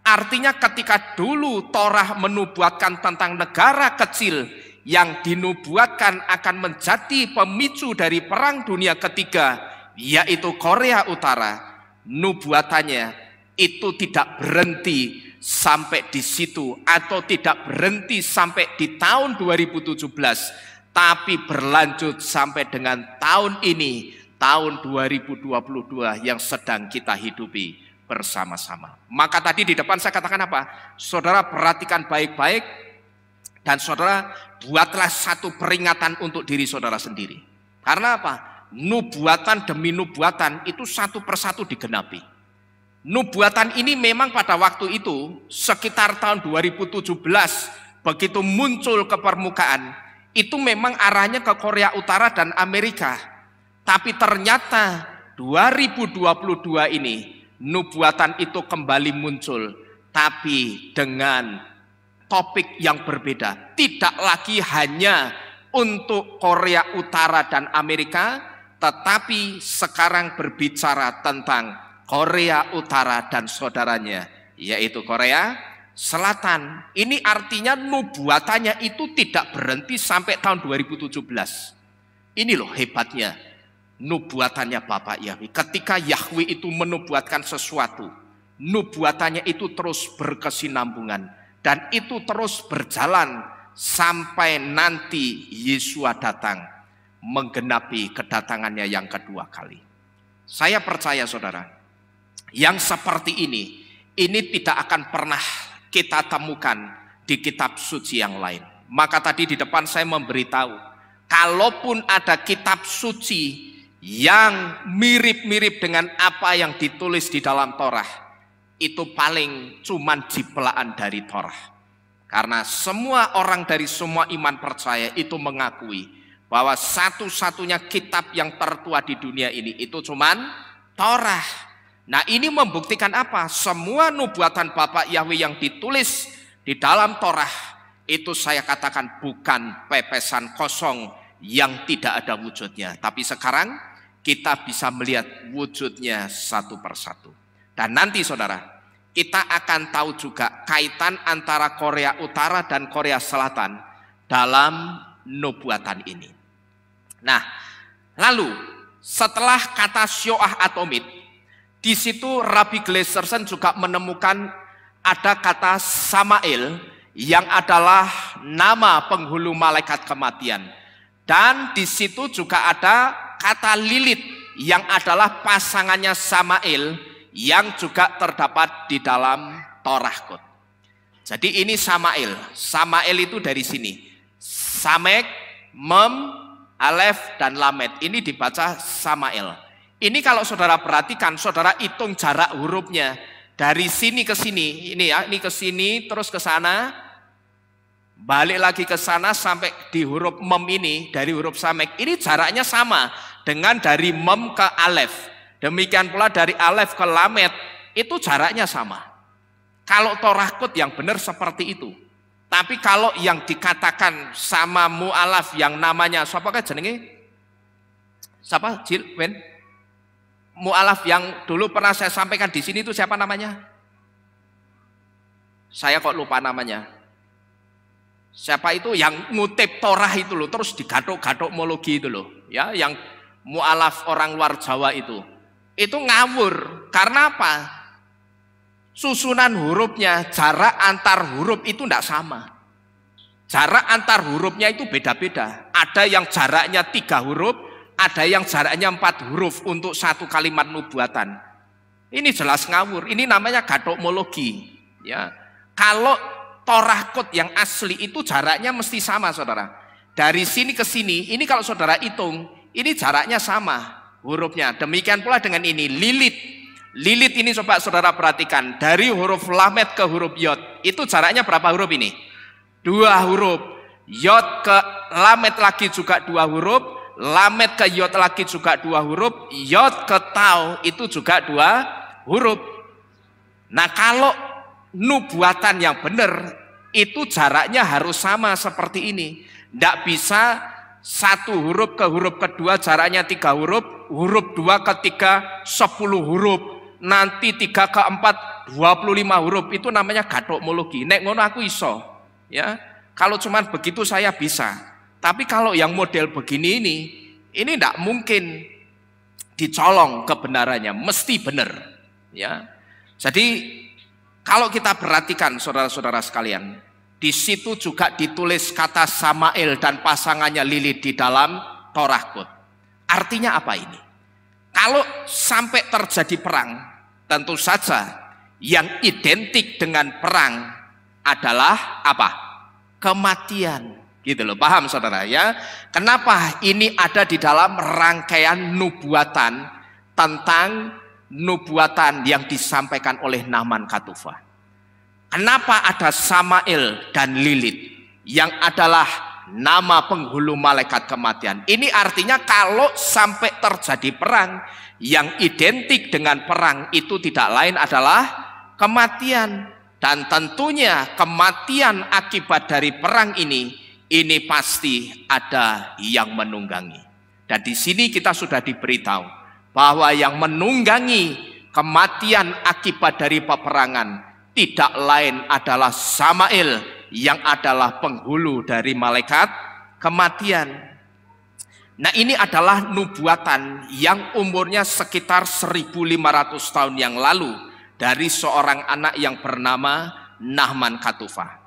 Artinya ketika dulu Torah menubuatkan tentang negara kecil yang dinubuatkan akan menjadi pemicu dari Perang Dunia Ketiga, yaitu Korea Utara, nubuatannya itu tidak berhenti sampai di situ atau tidak berhenti sampai di tahun 2017, tapi berlanjut sampai dengan tahun ini, tahun 2022 yang sedang kita hidupi bersama-sama. Maka tadi di depan saya katakan apa? Saudara perhatikan baik-baik dan saudara buatlah satu peringatan untuk diri saudara sendiri. Karena apa? Nubuatan demi nubuatan itu satu persatu digenapi. Nubuatan ini memang pada waktu itu sekitar tahun 2017 begitu muncul ke permukaan, itu memang arahnya ke Korea Utara dan Amerika. Tapi ternyata 2022 ini nubuatan itu kembali muncul, tapi dengan topik yang berbeda. Tidak lagi hanya untuk Korea Utara dan Amerika, tetapi sekarang berbicara tentang Korea Utara dan saudaranya, yaitu Korea Selatan. Ini artinya nubuatannya itu tidak berhenti sampai tahun 2017. Ini loh hebatnya nubuatannya Bapak Yahweh. Ketika Yahweh itu menubuatkan sesuatu, nubuatannya itu terus berkesinambungan. Dan itu terus berjalan sampai nanti Yesua datang menggenapi kedatangannya yang kedua kali. Saya percaya saudara, yang seperti ini tidak akan pernah kita temukan di kitab suci yang lain. Maka tadi di depan saya memberitahu, kalaupun ada kitab suci yang mirip-mirip dengan apa yang ditulis di dalam Torah, itu paling cuman jipelaan dari Torah. Karena semua orang dari semua iman percaya itu mengakui bahwa satu-satunya kitab yang tertua di dunia ini itu cuman Torah. Nah ini membuktikan apa? Semua nubuatan Bapak Yahweh yang ditulis di dalam Torah itu saya katakan bukan pepesan kosong yang tidak ada wujudnya. Tapi sekarang kita bisa melihat wujudnya satu persatu. Dan nanti saudara, kita akan tahu juga kaitan antara Korea Utara dan Korea Selatan dalam nubuatan ini. Nah, lalu setelah kata Shoah Atomit, di situ Rabbi Gleiserson juga menemukan ada kata Samael yang adalah nama penghulu malaikat kematian. Dan di situ juga ada kata Lilith yang adalah pasangannya Samael, yang juga terdapat di dalam Torah Kod. Jadi ini Samael. Samael itu dari sini. Samek, Mem, Alef, dan Lamed. Ini dibaca Samael. Ini kalau saudara perhatikan, saudara hitung jarak hurufnya. Dari sini ke sini. Ini ya, ini ke sini, terus ke sana. Balik lagi ke sana sampai di huruf Mem ini, dari huruf Samek. Ini jaraknya sama dengan dari Mem ke Alef. Demikian pula dari Alef ke Lamed, itu jaraknya sama. Kalau Torah Kod yang benar seperti itu. Tapi kalau yang dikatakan sama mu'alaf yang namanya, siapa kan jenenge? Siapa? Jil, Ben? Mu'alaf yang dulu pernah saya sampaikan di sini itu siapa namanya? Saya kok lupa namanya. Siapa itu yang ngutip Torah itu loh, terus digadok-gadok mologi itu loh. Ya, yang mu'alaf orang luar Jawa itu. Itu ngawur. Karena apa? Susunan hurufnya, jarak antar huruf itu tidak sama. Jarak antar hurufnya itu beda-beda. Ada yang jaraknya 3 huruf, ada yang jaraknya 4 huruf untuk satu kalimat nubuatan. Ini jelas ngawur. Ini namanya gadokmologi. Ya. Kalau Torah Kod yang asli itu jaraknya mesti sama, saudara. Dari sini ke sini, ini kalau saudara hitung, ini jaraknya sama hurufnya. Demikian pula dengan ini, Lilith. Lilith ini coba saudara perhatikan, dari huruf Lamed ke huruf Yod, itu jaraknya berapa huruf ini? 2 huruf. Yod ke Lamed lagi juga 2 huruf, Lamed ke Yod lagi juga 2 huruf, Yod ke Tau itu juga 2 huruf. Nah kalau nubuatan yang benar, itu jaraknya harus sama seperti ini. Tidak bisa 1 huruf ke huruf kedua jaraknya 3 huruf, huruf 2 ke 3 10 huruf, nanti 3 ke 4 25 huruf. Itu namanya gadokmologi. Nek ngono aku iso, ya. Kalau cuman begitu saya bisa. Tapi kalau yang model begini ini tidak mungkin dicolong kebenarannya, mesti benar. Ya. Jadi kalau kita perhatikan saudara-saudara sekalian, di situ juga ditulis kata Samael dan pasangannya Lilith di dalam Torah Kut. Artinya apa ini? Kalau sampai terjadi perang, tentu saja yang identik dengan perang adalah apa? Kematian. Gitu loh, paham saudara ya? Kenapa ini ada di dalam rangkaian nubuatan tentang nubuatan yang disampaikan oleh Naaman Katufa? Kenapa ada Samael dan Lilith yang adalah nama penghulu malaikat kematian? Ini artinya kalau sampai terjadi perang, yang identik dengan perang itu tidak lain adalah kematian. Dan tentunya kematian akibat dari perang ini pasti ada yang menunggangi. Dan di sini kita sudah diberitahu bahwa yang menunggangi kematian akibat dari peperangan tidak lain adalah Samael yang adalah penghulu dari malaikat kematian. Nah, ini adalah nubuatan yang umurnya sekitar 1500 tahun yang lalu dari seorang anak yang bernama Naaman Katufa.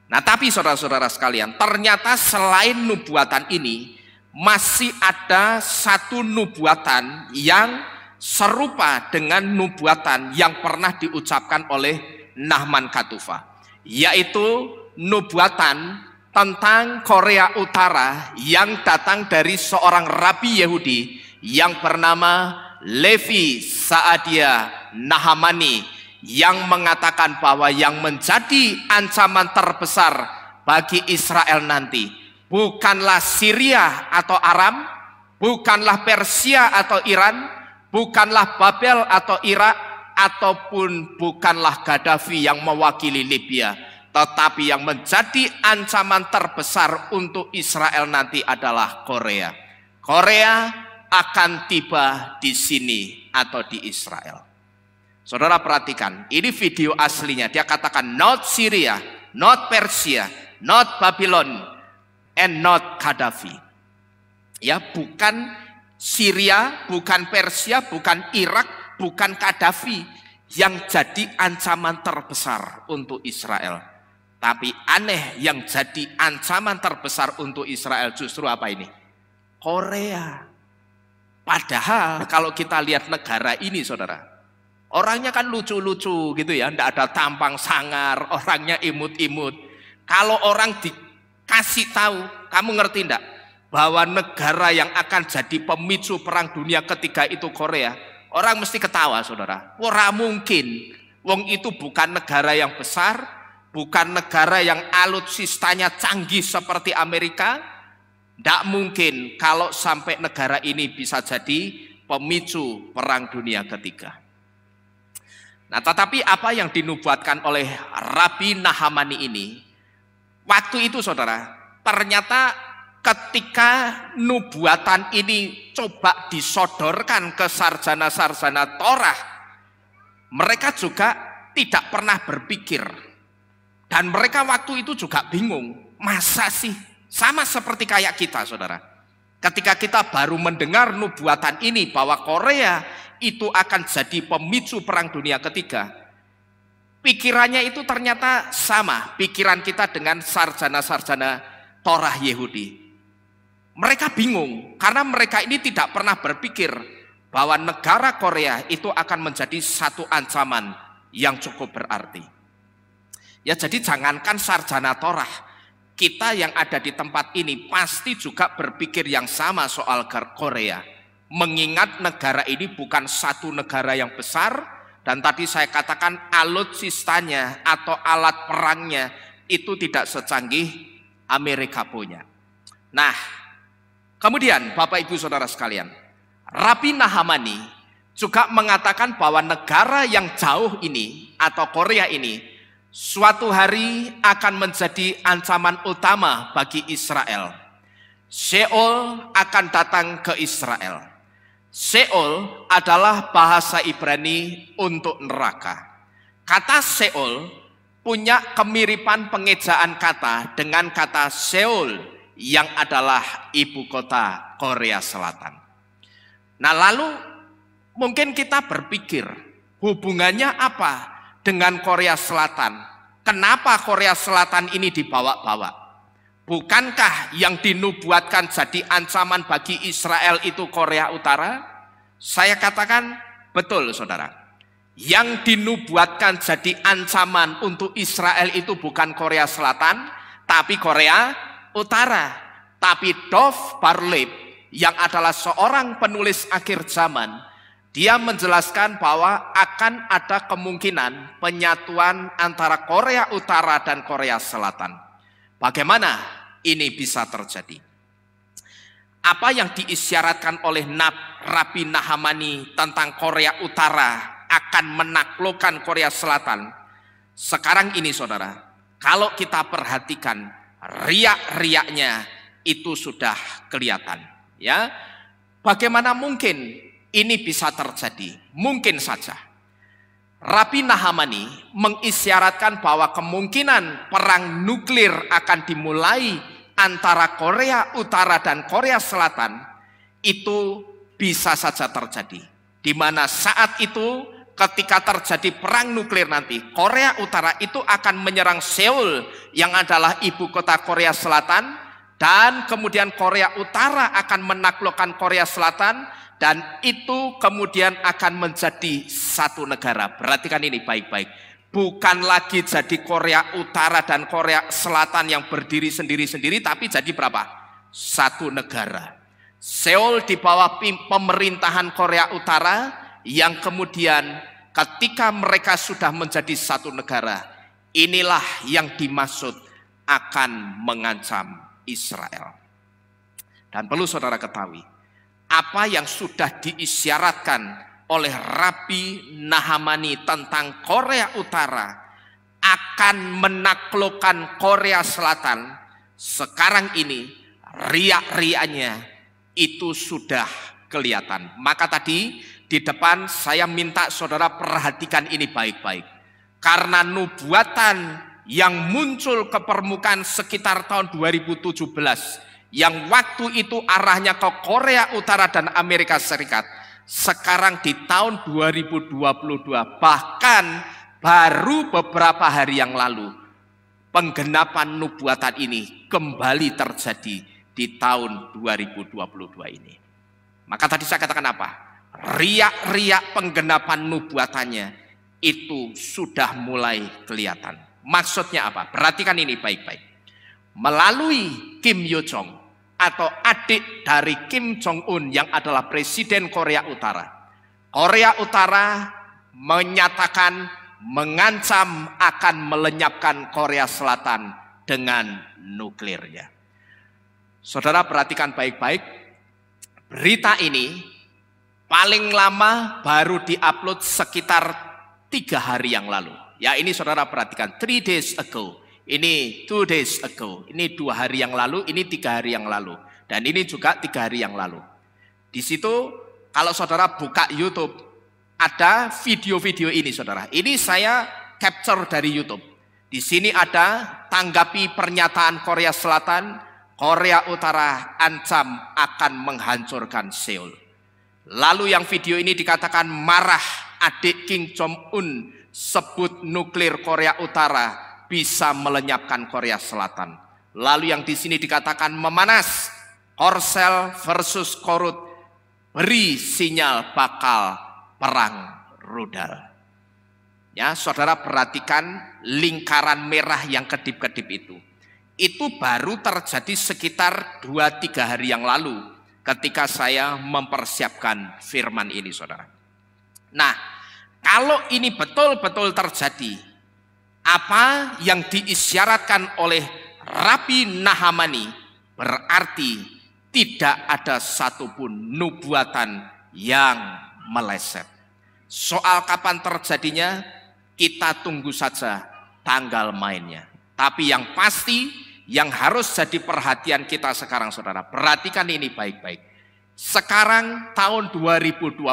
Nah, tapi saudara-saudara sekalian, ternyata selain nubuatan ini masih ada satu nubuatan yang serupa dengan nubuatan yang pernah diucapkan oleh Naaman Katufa, yaitu nubuatan tentang Korea Utara yang datang dari seorang rabi Yahudi yang bernama Levi Saadia Nahamani, yang mengatakan bahwa yang menjadi ancaman terbesar bagi Israel nanti bukanlah Syria atau Aram, bukanlah Persia atau Iran, bukanlah Babel atau Irak, ataupun bukanlah Gaddafi yang mewakili Libya, tetapi yang menjadi ancaman terbesar untuk Israel nanti adalah Korea. Korea akan tiba di sini atau di Israel. Saudara perhatikan, ini video aslinya. Dia katakan not Syria, not Persia, not Babylon, and not Gaddafi. Ya, bukan Syria, bukan Persia, bukan Irak, bukan Gaddafi yang jadi ancaman terbesar untuk Israel. Tapi aneh, yang jadi ancaman terbesar untuk Israel justru apa ini? Korea. Padahal kalau kita lihat negara ini saudara, orangnya kan lucu-lucu gitu ya, tidak ada tampang sangar, orangnya imut-imut. Kalau orang dikasih tahu, kamu ngerti enggak bahwa negara yang akan jadi pemicu perang dunia ketiga itu Korea, orang mesti ketawa saudara. Ora mungkin, wong itu bukan negara yang besar, bukan negara yang alutsistanya canggih seperti Amerika. Tidak mungkin kalau sampai negara ini bisa jadi pemicu perang dunia ketiga. Nah, tetapi apa yang dinubuatkan oleh Rabi Nahamani ini, waktu itu saudara, ternyata ketika nubuatan ini coba disodorkan ke sarjana-sarjana Torah, mereka juga tidak pernah berpikir. Dan mereka waktu itu juga bingung, masa sih? Sama seperti kayak kita saudara. Ketika kita baru mendengar nubuatan ini bahwa Korea itu akan jadi pemicu perang dunia ketiga, pikirannya itu ternyata sama pikiran kita dengan sarjana-sarjana Torah Yahudi. Mereka bingung karena mereka ini tidak pernah berpikir bahwa negara Korea itu akan menjadi satu ancaman yang cukup berarti. Ya, jadi jangankan sarjana Torah, kita yang ada di tempat ini pasti juga berpikir yang sama soal Korea. Mengingat negara ini bukan satu negara yang besar, dan tadi saya katakan alutsistanya atau alat perangnya itu tidak secanggih Amerika punya. Nah, kemudian Bapak Ibu Saudara sekalian, Rabi Nahamani juga mengatakan bahwa negara yang jauh ini atau Korea ini suatu hari akan menjadi ancaman utama bagi Israel. Sheol akan datang ke Israel. Sheol adalah bahasa Ibrani untuk neraka. Kata Sheol punya kemiripan pengejaan kata dengan kata Seoul yang adalah ibu kota Korea Selatan. Nah, lalu mungkin kita berpikir hubungannya apa dengan Korea Selatan? Kenapa Korea Selatan ini dibawa-bawa? Bukankah yang dinubuatkan jadi ancaman bagi Israel itu Korea Utara? Saya katakan betul, saudara. Yang dinubuatkan jadi ancaman untuk Israel itu bukan Korea Selatan, tapi Korea Utara. Tapi Dov Barleb yang adalah seorang penulis akhir zaman, dia menjelaskan bahwa akan ada kemungkinan penyatuan antara Korea Utara dan Korea Selatan. Bagaimana ini bisa terjadi? Apa yang diisyaratkan oleh Rabbi Nahamani tentang Korea Utara akan menaklukkan Korea Selatan. Sekarang ini saudara, kalau kita perhatikan riak-riaknya itu sudah kelihatan, ya. Bagaimana mungkin ini bisa terjadi? Mungkin saja. Rabbi Nahamani mengisyaratkan bahwa kemungkinan perang nuklir akan dimulai antara Korea Utara dan Korea Selatan itu bisa saja terjadi. Di mana saat itu ketika terjadi perang nuklir nanti, Korea Utara itu akan menyerang Seoul yang adalah ibu kota Korea Selatan, dan kemudian Korea Utara akan menaklukkan Korea Selatan, dan itu kemudian akan menjadi satu negara. Perhatikan ini baik-baik. Bukan lagi jadi Korea Utara dan Korea Selatan yang berdiri sendiri-sendiri, tapi jadi berapa? Satu negara. Seoul di bawah pemerintahan Korea Utara, yang kemudian ketika mereka sudah menjadi satu negara, inilah yang dimaksud akan mengancam Israel. Dan perlu saudara ketahui, apa yang sudah diisyaratkan oleh Rabbi Nahamani tentang Korea Utara akan menaklukkan Korea Selatan, sekarang ini riak-riaknya itu sudah kelihatan. Maka tadi di depan saya minta saudara perhatikan ini baik-baik. Karena nubuatan yang muncul ke permukaan sekitar tahun 2017, yang waktu itu arahnya ke Korea Utara dan Amerika Serikat, sekarang di tahun 2022, bahkan baru beberapa hari yang lalu, penggenapan nubuatan ini kembali terjadi di tahun 2022 ini. Maka tadi saya katakan apa? Riak-riak penggenapan nubuatannya itu sudah mulai kelihatan. Maksudnya apa? Perhatikan ini baik-baik. Melalui Kim Yo Jong atau adik dari Kim Jong Un yang adalah presiden Korea Utara, Korea Utara menyatakan mengancam akan melenyapkan Korea Selatan dengan nuklirnya. Saudara perhatikan baik-baik. Berita ini paling lama baru diupload sekitar 3 hari yang lalu. Ya, ini saudara perhatikan, 3 days ago. Ini 2 days ago. Ini 2 hari yang lalu, ini 3 hari yang lalu. Dan ini juga 3 hari yang lalu. Di situ kalau saudara buka YouTube, ada video-video ini saudara. Ini saya capture dari YouTube. Di sini ada tanggapi pernyataan Korea Selatan, Korea Utara ancam akan menghancurkan Seoul. Lalu yang video ini dikatakan marah adik Kim Jong Un sebut nuklir Korea Utara bisa melenyapkan Korea Selatan. Lalu yang di sini dikatakan memanas, Korsel versus Korut beri sinyal bakal perang rudal. Ya, saudara perhatikan lingkaran merah yang kedip-kedip itu. Itu baru terjadi sekitar 2-3 hari yang lalu ketika saya mempersiapkan firman ini saudara. Nah, kalau ini betul-betul terjadi, apa yang diisyaratkan oleh Rabbi Nahamani berarti tidak ada satupun nubuatan yang meleset. Soal kapan terjadinya, kita tunggu saja tanggal mainnya. Tapi yang pasti, yang harus jadi perhatian kita sekarang saudara, perhatikan ini baik-baik. Sekarang tahun 2022,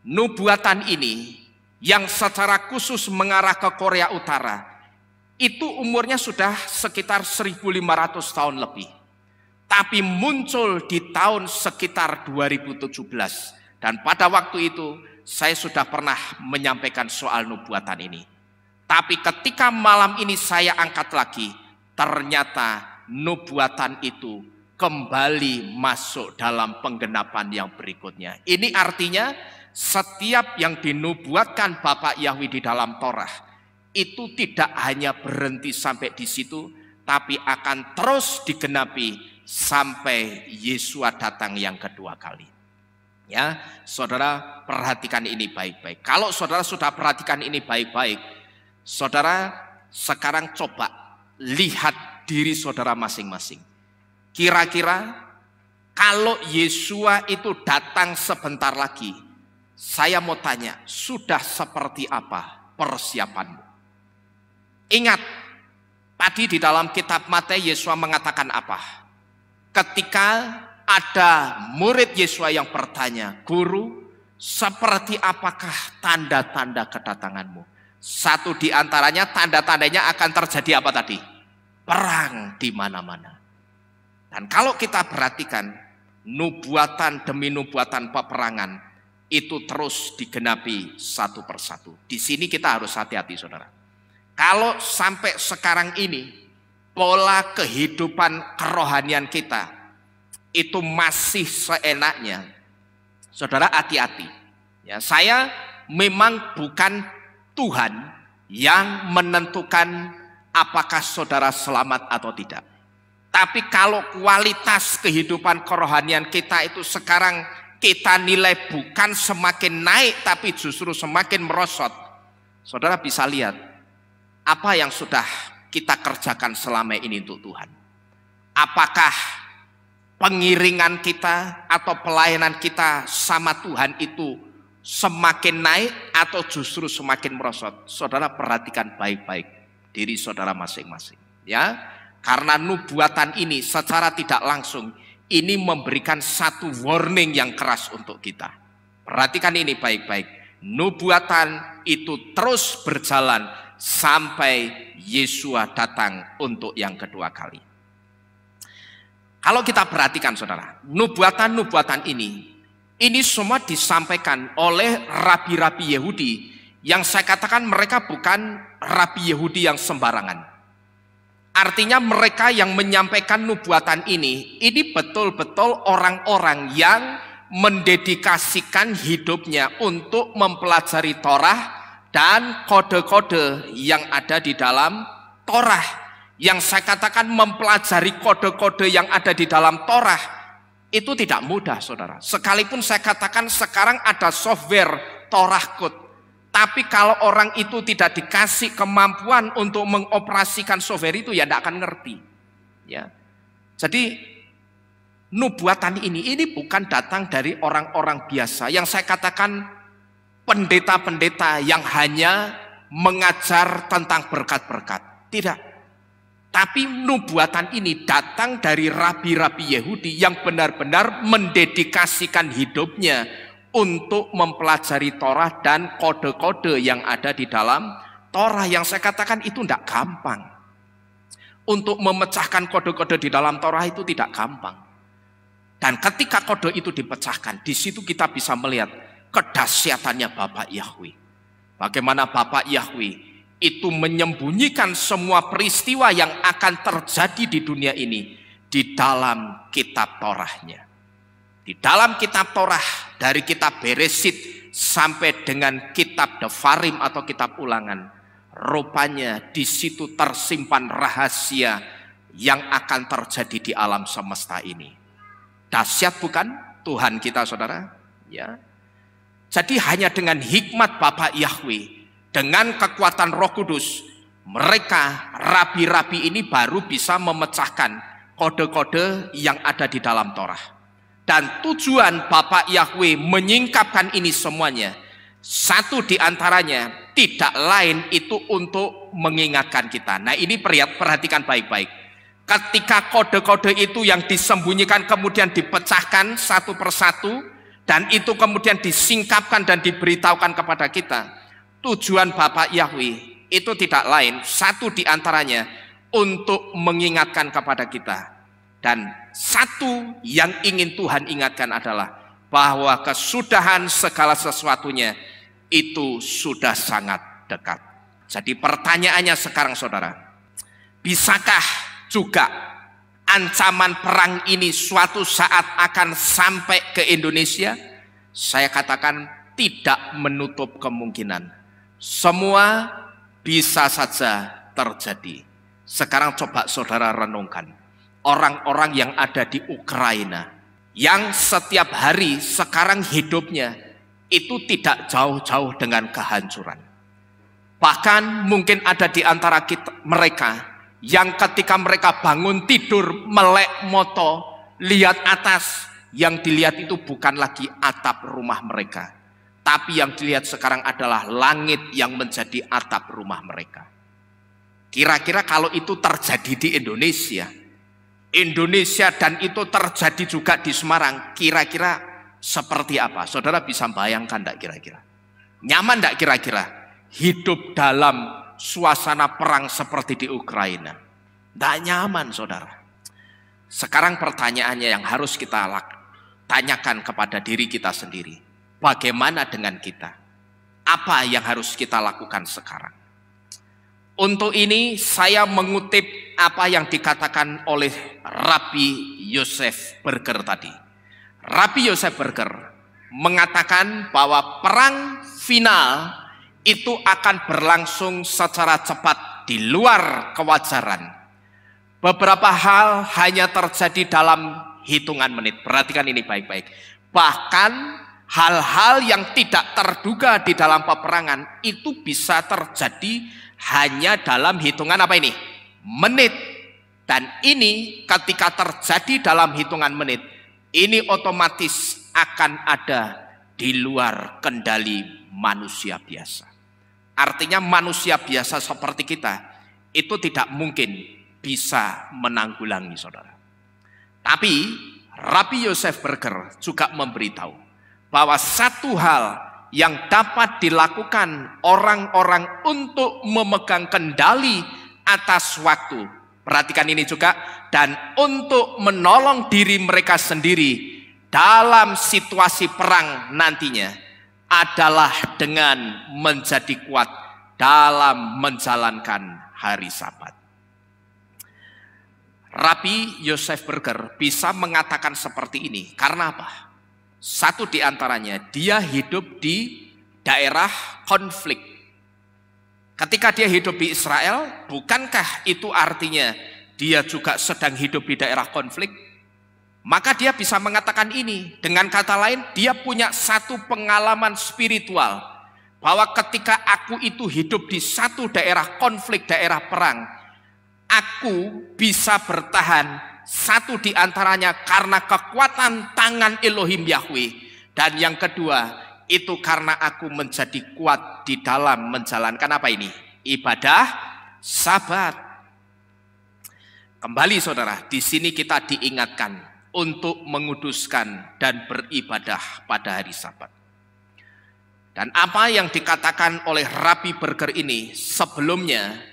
nubuatan ini yang secara khusus mengarah ke Korea Utara, itu umurnya sudah sekitar 1.500 tahun lebih. Tapi muncul di tahun sekitar 2017. Dan pada waktu itu saya sudah pernah menyampaikan soal nubuatan ini. Tapi ketika malam ini saya angkat lagi, ternyata nubuatan itu kembali masuk dalam penggenapan yang berikutnya. Ini artinya setiap yang dinubuatkan Bapak Yahweh di dalam Torah itu tidak hanya berhenti sampai di situ, tapi akan terus digenapi sampai Yesua datang yang kedua kali. Ya, saudara perhatikan ini baik-baik. Kalau saudara sudah perhatikan ini baik-baik, saudara sekarang coba lihat diri saudara masing-masing. Kira-kira kalau Yesua itu datang sebentar lagi, saya mau tanya, sudah seperti apa persiapanmu? Ingat, tadi di dalam kitab Matius Yesua mengatakan apa? Ketika ada murid Yesua yang bertanya, "Guru, seperti apakah tanda-tanda kedatanganmu?" Satu di antaranya tanda-tandanya akan terjadi apa tadi? Perang di mana-mana. Dan kalau kita perhatikan, nubuatan demi nubuatan peperangan itu terus digenapi satu persatu. Di sini kita harus hati-hati, saudara. Kalau sampai sekarang ini pola kehidupan kerohanian kita itu masih seenaknya, saudara hati-hati. Ya, saya memang bukan Tuhan yang menentukan apakah saudara selamat atau tidak. Tapi kalau kualitas kehidupan kerohanian kita itu sekarang kita nilai bukan semakin naik tapi justru semakin merosot, saudara bisa lihat apa yang sudah kita kerjakan selama ini untuk Tuhan. Apakah pengiringan kita atau pelayanan kita sama Tuhan itu semakin naik atau justru semakin merosot? Saudara perhatikan baik-baik diri saudara masing-masing, ya. Karena nubuatan ini secara tidak langsung ini memberikan satu warning yang keras untuk kita. Perhatikan ini baik-baik. Nubuatan itu terus berjalan sampai Yesua datang untuk yang kedua kali. Kalau kita perhatikan saudara, nubuatan-nubuatan ini semua disampaikan oleh rabi-rabi Yahudi yang saya katakan mereka bukan rabi Yahudi yang sembarangan. Artinya mereka yang menyampaikan nubuatan ini betul-betul orang-orang yang mendedikasikan hidupnya untuk mempelajari Torah dan kode-kode yang ada di dalam Torah. Yang saya katakan mempelajari kode-kode yang ada di dalam Torah itu tidak mudah, saudara. Sekalipun saya katakan sekarang ada software Torah Code, tapi kalau orang itu tidak dikasih kemampuan untuk mengoperasikan software itu, ya tidak akan ngerti. Ya, jadi nubuatan ini bukan datang dari orang-orang biasa. Yang saya katakan pendeta-pendeta yang hanya mengajar tentang berkat-berkat. Tidak. Tapi nubuatan ini datang dari rabi-rabi Yahudi yang benar-benar mendedikasikan hidupnya untuk mempelajari Torah dan kode-kode yang ada di dalam Torah. Yang saya katakan itu tidak gampang. Untuk memecahkan kode-kode di dalam Torah itu tidak gampang. Dan ketika kode itu dipecahkan, di situ kita bisa melihat kedahsyatannya Bapak Yahweh. Bagaimana Bapak Yahweh itu menyembunyikan semua peristiwa yang akan terjadi di dunia ini di dalam kitab Torahnya. Di dalam kitab Torah, dari kitab Beresit sampai dengan kitab Devarim atau kitab Ulangan, rupanya di situ tersimpan rahasia yang akan terjadi di alam semesta ini. Dahsyat bukan Tuhan kita, saudara? Ya. Jadi hanya dengan hikmat Bapak Yahweh, dengan kekuatan Roh Kudus, mereka rabi-rabi ini baru bisa memecahkan kode-kode yang ada di dalam Torah. Dan tujuan Bapak Yahweh menyingkapkan ini semuanya, satu di antaranya tidak lain itu untuk mengingatkan kita. Nah, ini perhatikan baik-baik. Ketika kode-kode itu yang disembunyikan kemudian dipecahkan satu persatu, dan itu kemudian disingkapkan dan diberitahukan kepada kita, tujuan Bapak Yahweh itu tidak lain, satu di antaranya untuk mengingatkan kepada kita. Dan satu yang ingin Tuhan ingatkan adalah bahwa kesudahan segala sesuatunya itu sudah sangat dekat. Jadi pertanyaannya sekarang saudara, bisakah juga ancaman perang ini suatu saat akan sampai ke Indonesia? Saya katakan tidak menutup kemungkinan. Semua bisa saja terjadi. Sekarang coba saudara renungkan. Orang-orang yang ada di Ukraina, yang setiap hari sekarang hidupnya itu tidak jauh-jauh dengan kehancuran. Bahkan mungkin ada di antara mereka yang ketika mereka bangun tidur melek moto, lihat atas, yang dilihat itu bukan lagi atap rumah mereka, tapi yang dilihat sekarang adalah langit yang menjadi atap rumah mereka. Kira-kira kalau itu terjadi di Indonesia dan itu terjadi juga di Semarang, kira-kira seperti apa? Saudara bisa bayangkan enggak kira-kira? Nyaman enggak kira-kira hidup dalam suasana perang seperti di Ukraina? Enggak nyaman, saudara. Sekarang pertanyaannya yang harus kita tanyakan kepada diri kita sendiri. Bagaimana dengan kita? Apa yang harus kita lakukan sekarang? Untuk ini saya mengutip apa yang dikatakan oleh Rabbi Yosef Burger tadi. Rabbi Yosef Burger mengatakan bahwa perang final itu akan berlangsung secara cepat di luar kewajaran. Beberapa hal hanya terjadi dalam hitungan menit. Perhatikan ini baik-baik. Bahkan hal-hal yang tidak terduga di dalam peperangan itu bisa terjadi hanya dalam hitungan apa ini? Menit. Dan ini ketika terjadi dalam hitungan menit, ini otomatis akan ada di luar kendali manusia biasa. Artinya manusia biasa seperti kita itu tidak mungkin bisa menanggulangi, saudara. Tapi Rabbi Yosef Burger juga memberitahu bahwa satu hal yang dapat dilakukan orang-orang untuk memegang kendali atas waktu, perhatikan ini juga, dan untuk menolong diri mereka sendiri dalam situasi perang nantinya adalah dengan menjadi kuat dalam menjalankan hari Sabat. Rabbi Yosef Burger bisa mengatakan seperti ini karena apa? Satu di antaranya, dia hidup di daerah konflik. Ketika dia hidup di Israel, bukankah itu artinya dia juga sedang hidup di daerah konflik? Maka dia bisa mengatakan ini. Dengan kata lain, dia punya satu pengalaman spiritual. Bahwa ketika aku itu hidup di satu daerah konflik, daerah perang, aku bisa bertahan. Satu di antaranya karena kekuatan tangan Elohim Yahweh. Dan yang kedua, itu karena aku menjadi kuat di dalam menjalankan apa ini? Ibadah Sabat. Kembali saudara, di sini kita diingatkan untuk menguduskan dan beribadah pada hari Sabat. Dan apa yang dikatakan oleh Rabbi Burger ini sebelumnya,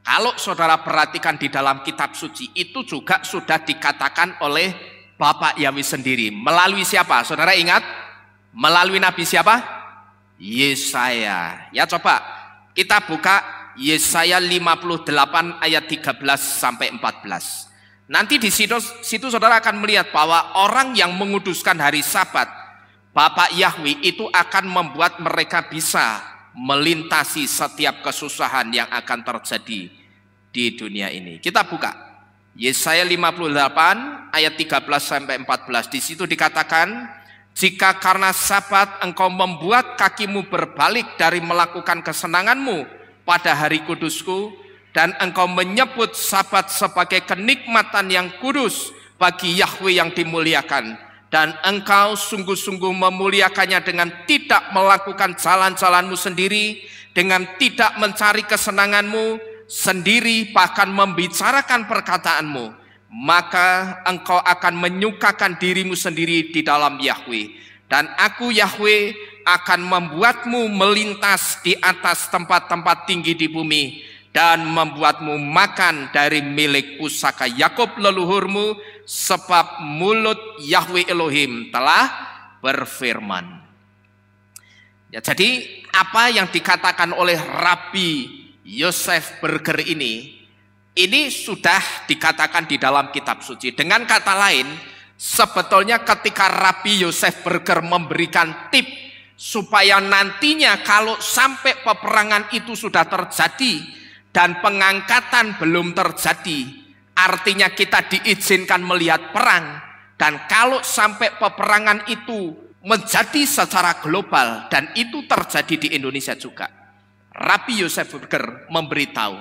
kalau saudara perhatikan di dalam kitab suci, itu juga sudah dikatakan oleh Bapak Yahweh sendiri. Melalui siapa? Saudara ingat? Melalui Nabi siapa? Yesaya. Ya coba kita buka Yesaya 58 ayat 13 sampai 14. Nanti di situ saudara akan melihat bahwa orang yang menguduskan hari Sabat, Bapak Yahweh itu akan membuat mereka bisa melintasi setiap kesusahan yang akan terjadi di dunia ini. Kita buka Yesaya 58 ayat 13 sampai 14. Di situ dikatakan, jika karena Sabat engkau membuat kakimu berbalik dari melakukan kesenanganmu pada hari kudusku, dan engkau menyebut Sabat sebagai kenikmatan yang kudus bagi Yahweh yang dimuliakan, dan engkau sungguh-sungguh memuliakannya dengan tidak melakukan jalan-jalanmu sendiri, dengan tidak mencari kesenanganmu sendiri, bahkan membicarakan perkataanmu, maka engkau akan menyukakan dirimu sendiri di dalam Yahweh. Dan aku Yahweh akan membuatmu melintas di atas tempat-tempat tinggi di bumi dan membuatmu makan dari milik pusaka Yakub leluhurmu, sebab mulut Yahweh Elohim telah berfirman. Ya, jadi apa yang dikatakan oleh Rabbi Yosef Burger ini sudah dikatakan di dalam kitab suci. Dengan kata lain, sebetulnya ketika Rabbi Yosef Burger memberikan tip supaya nantinya kalau sampai peperangan itu sudah terjadi dan pengangkatan belum terjadi, artinya kita diizinkan melihat perang, dan kalau sampai peperangan itu menjadi secara global dan itu terjadi di Indonesia juga, Rabbi Yosef Burger memberitahu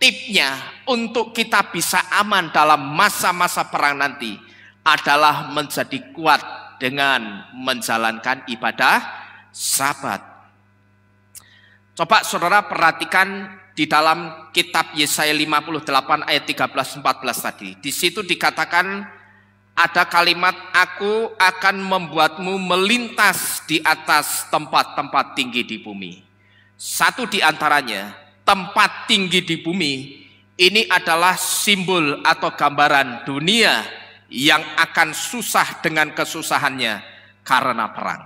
tipnya untuk kita bisa aman dalam masa-masa perang nanti adalah menjadi kuat dengan menjalankan ibadah Sabat. Coba saudara perhatikan di dalam kitab Yesaya 58 ayat 13-14 tadi. Di situ dikatakan ada kalimat, aku akan membuatmu melintas di atas tempat-tempat tinggi di bumi. Satu di antaranya, tempat tinggi di bumi ini adalah simbol atau gambaran dunia yang akan susah dengan kesusahannya karena perang.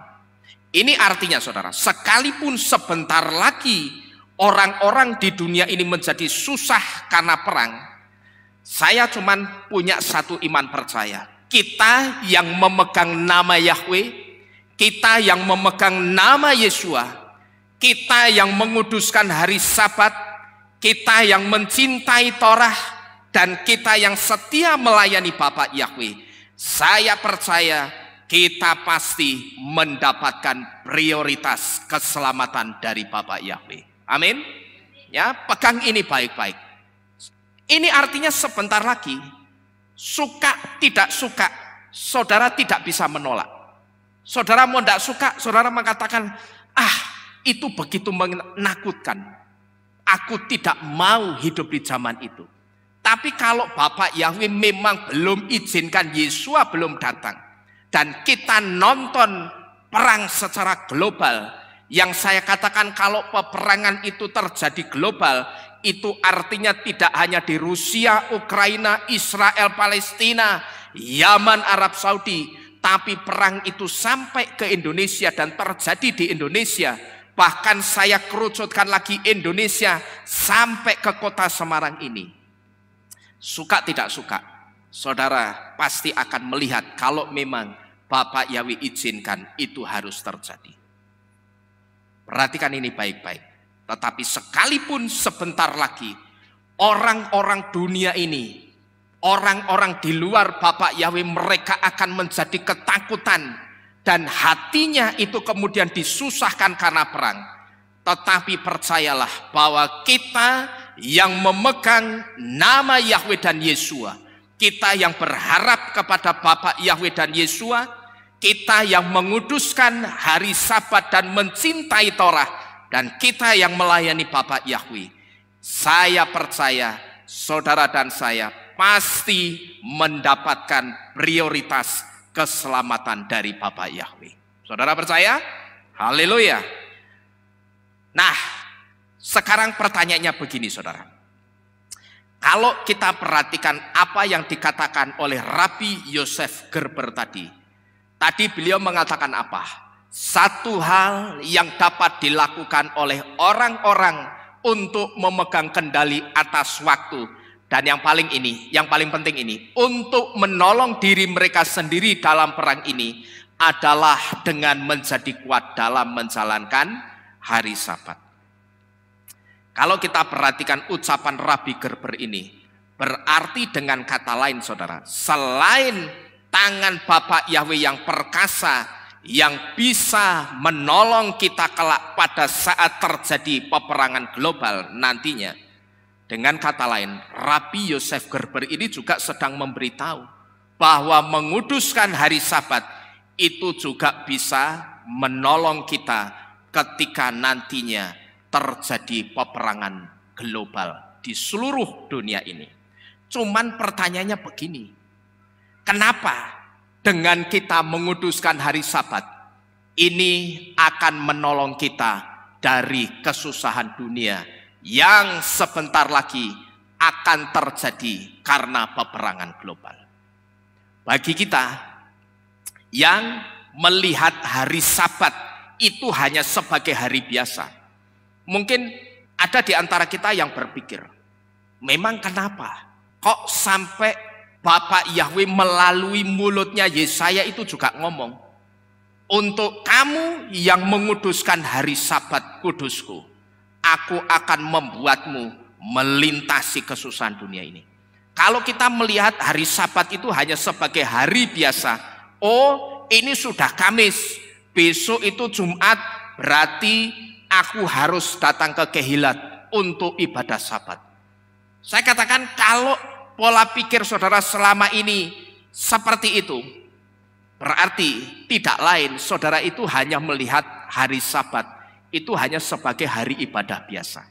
Ini artinya saudara, sekalipun sebentar lagi orang-orang di dunia ini menjadi susah karena perang, saya cuman punya satu iman percaya. Kita yang memegang nama Yahweh, kita yang memegang nama Yesua, kita yang menguduskan hari Sabat, kita yang mencintai Torah, dan kita yang setia melayani Bapa Yahweh, saya percaya kita pasti mendapatkan prioritas keselamatan dari Bapa Yahweh. Amin. Ya, pegang ini baik-baik. Ini artinya sebentar lagi, suka tidak suka, saudara tidak bisa menolak. Saudara mau tidak suka, saudara mengatakan, itu begitu menakutkan, aku tidak mau hidup di zaman itu. Tapi kalau Bapak Yahweh memang belum izinkan, Yesua belum datang, dan kita nonton perang secara global, yang saya katakan kalau peperangan itu terjadi global, itu artinya tidak hanya di Rusia, Ukraina, Israel, Palestina, Yaman, Arab Saudi, tapi perang itu sampai ke Indonesia dan terjadi di Indonesia. Bahkan saya kerucutkan lagi Indonesia sampai ke kota Semarang ini. Suka tidak suka, saudara pasti akan melihat kalau memang Bapak Yahweh izinkan itu harus terjadi. Perhatikan ini baik-baik. Tetapi sekalipun sebentar lagi orang-orang dunia ini, orang-orang di luar Bapak Yahweh, mereka akan menjadi ketakutan dan hatinya itu kemudian disusahkan karena perang. Tetapi percayalah bahwa kita yang memegang nama Yahweh dan Yesua, kita yang berharap kepada Bapak Yahweh dan Yesua, kita yang menguduskan hari Sabat dan mencintai Torah, dan kita yang melayani Bapak Yahweh, saya percaya saudara dan saya pasti mendapatkan prioritas keselamatan dari Bapak Yahweh. Saudara percaya? Haleluya. Nah, sekarang pertanyaannya begini saudara. Kalau kita perhatikan apa yang dikatakan oleh Rabbi Yosef Gerber tadi beliau mengatakan apa? Satu hal yang dapat dilakukan oleh orang-orang untuk memegang kendali atas waktu, dan yang paling penting ini, untuk menolong diri mereka sendiri dalam perang ini adalah dengan menjadi kuat dalam menjalankan hari Sabat. Kalau kita perhatikan ucapan Rabbi Gerber ini, berarti dengan kata lain saudara, selain tangan Bapak Yahweh yang perkasa yang bisa menolong kita kelak pada saat terjadi peperangan global nantinya, dengan kata lain, Rabbi Yosef Gerber ini juga sedang memberitahu bahwa menguduskan hari Sabat itu juga bisa menolong kita ketika nantinya terjadi peperangan global di seluruh dunia ini. Cuman pertanyaannya begini, kenapa dengan kita menguduskan hari Sabat ini akan menolong kita dari kesusahan dunia yang sebentar lagi akan terjadi karena peperangan global. Bagi kita yang melihat hari Sabat itu hanya sebagai hari biasa, mungkin ada di antara kita yang berpikir, memang kenapa kok sampai Bapak Yahweh melalui mulutnya Yesaya itu juga ngomong, untuk kamu yang menguduskan hari Sabat kudusku, aku akan membuatmu melintasi kesusahan dunia ini. Kalau kita melihat hari Sabat itu hanya sebagai hari biasa, oh ini sudah Kamis, besok itu Jumat, berarti aku harus datang ke Kehilat untuk ibadah Sabat. Saya katakan kalau pola pikir saudara selama ini seperti itu, berarti tidak lain saudara itu hanya melihat hari Sabat itu hanya sebagai hari ibadah biasa.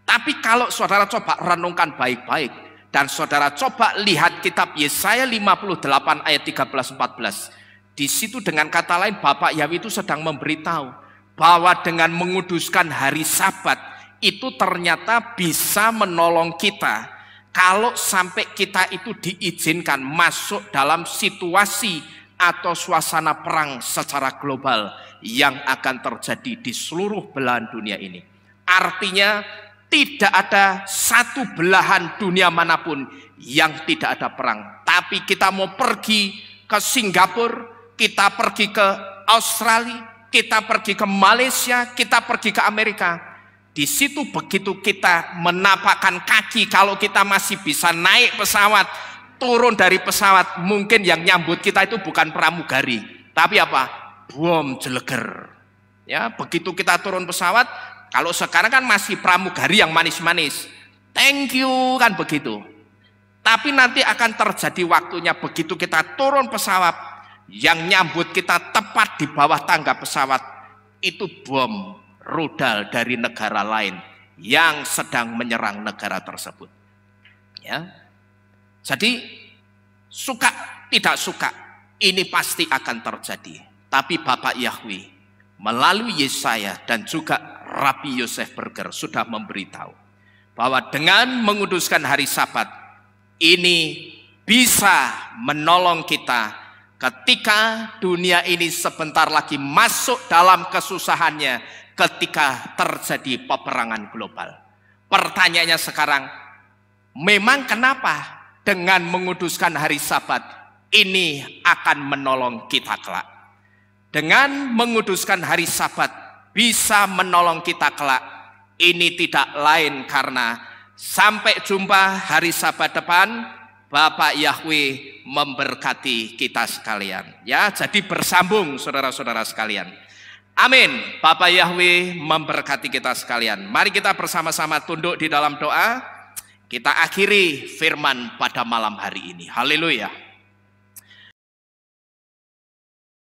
Tapi kalau saudara coba renungkan baik-baik, dan saudara coba lihat kitab Yesaya 58 ayat 13-14. Di situ dengan kata lain Bapak Yahweh itu sedang memberitahu bahwa dengan menguduskan hari Sabat itu ternyata bisa menolong kita kalau sampai kita itu diizinkan masuk dalam situasi atau suasana perang secara global yang akan terjadi di seluruh belahan dunia ini. Artinya tidak ada satu belahan dunia manapun yang tidak ada perang. Tapi kita mau pergi ke Singapura, kita pergi ke Australia, kita pergi ke Malaysia, kita pergi ke Amerika. Di situ begitu kita menapakkan kaki, kalau kita masih bisa naik pesawat, turun dari pesawat, mungkin yang nyambut kita itu bukan pramugari, tapi apa? Bom jeleger. Ya, begitu kita turun pesawat, kalau sekarang kan masih pramugari yang manis-manis, thank you kan begitu. Tapi nanti akan terjadi waktunya begitu kita turun pesawat, yang nyambut kita tepat di bawah tangga pesawat itu bom rudal dari negara lain yang sedang menyerang negara tersebut. Ya, jadi suka tidak suka ini pasti akan terjadi. Tapi Bapak Yahweh melalui Yesaya dan juga Rabbi Yosef Burger sudah memberitahu bahwa dengan menguduskan hari Sabat ini bisa menolong kita ketika dunia ini sebentar lagi masuk dalam kesusahannya ketika terjadi peperangan global. Pertanyaannya sekarang, memang kenapa dengan menguduskan hari Sabat ini akan menolong kita kelak? Dengan menguduskan hari Sabat bisa menolong kita kelak. Ini tidak lain karena sampai jumpa hari Sabat depan, Bapak Yahweh memberkati kita sekalian. Ya, jadi bersambung saudara-saudara sekalian. Amin. Bapak Yahweh memberkati kita sekalian. Mari kita bersama-sama tunduk di dalam doa. Kita akhiri firman pada malam hari ini. Haleluya.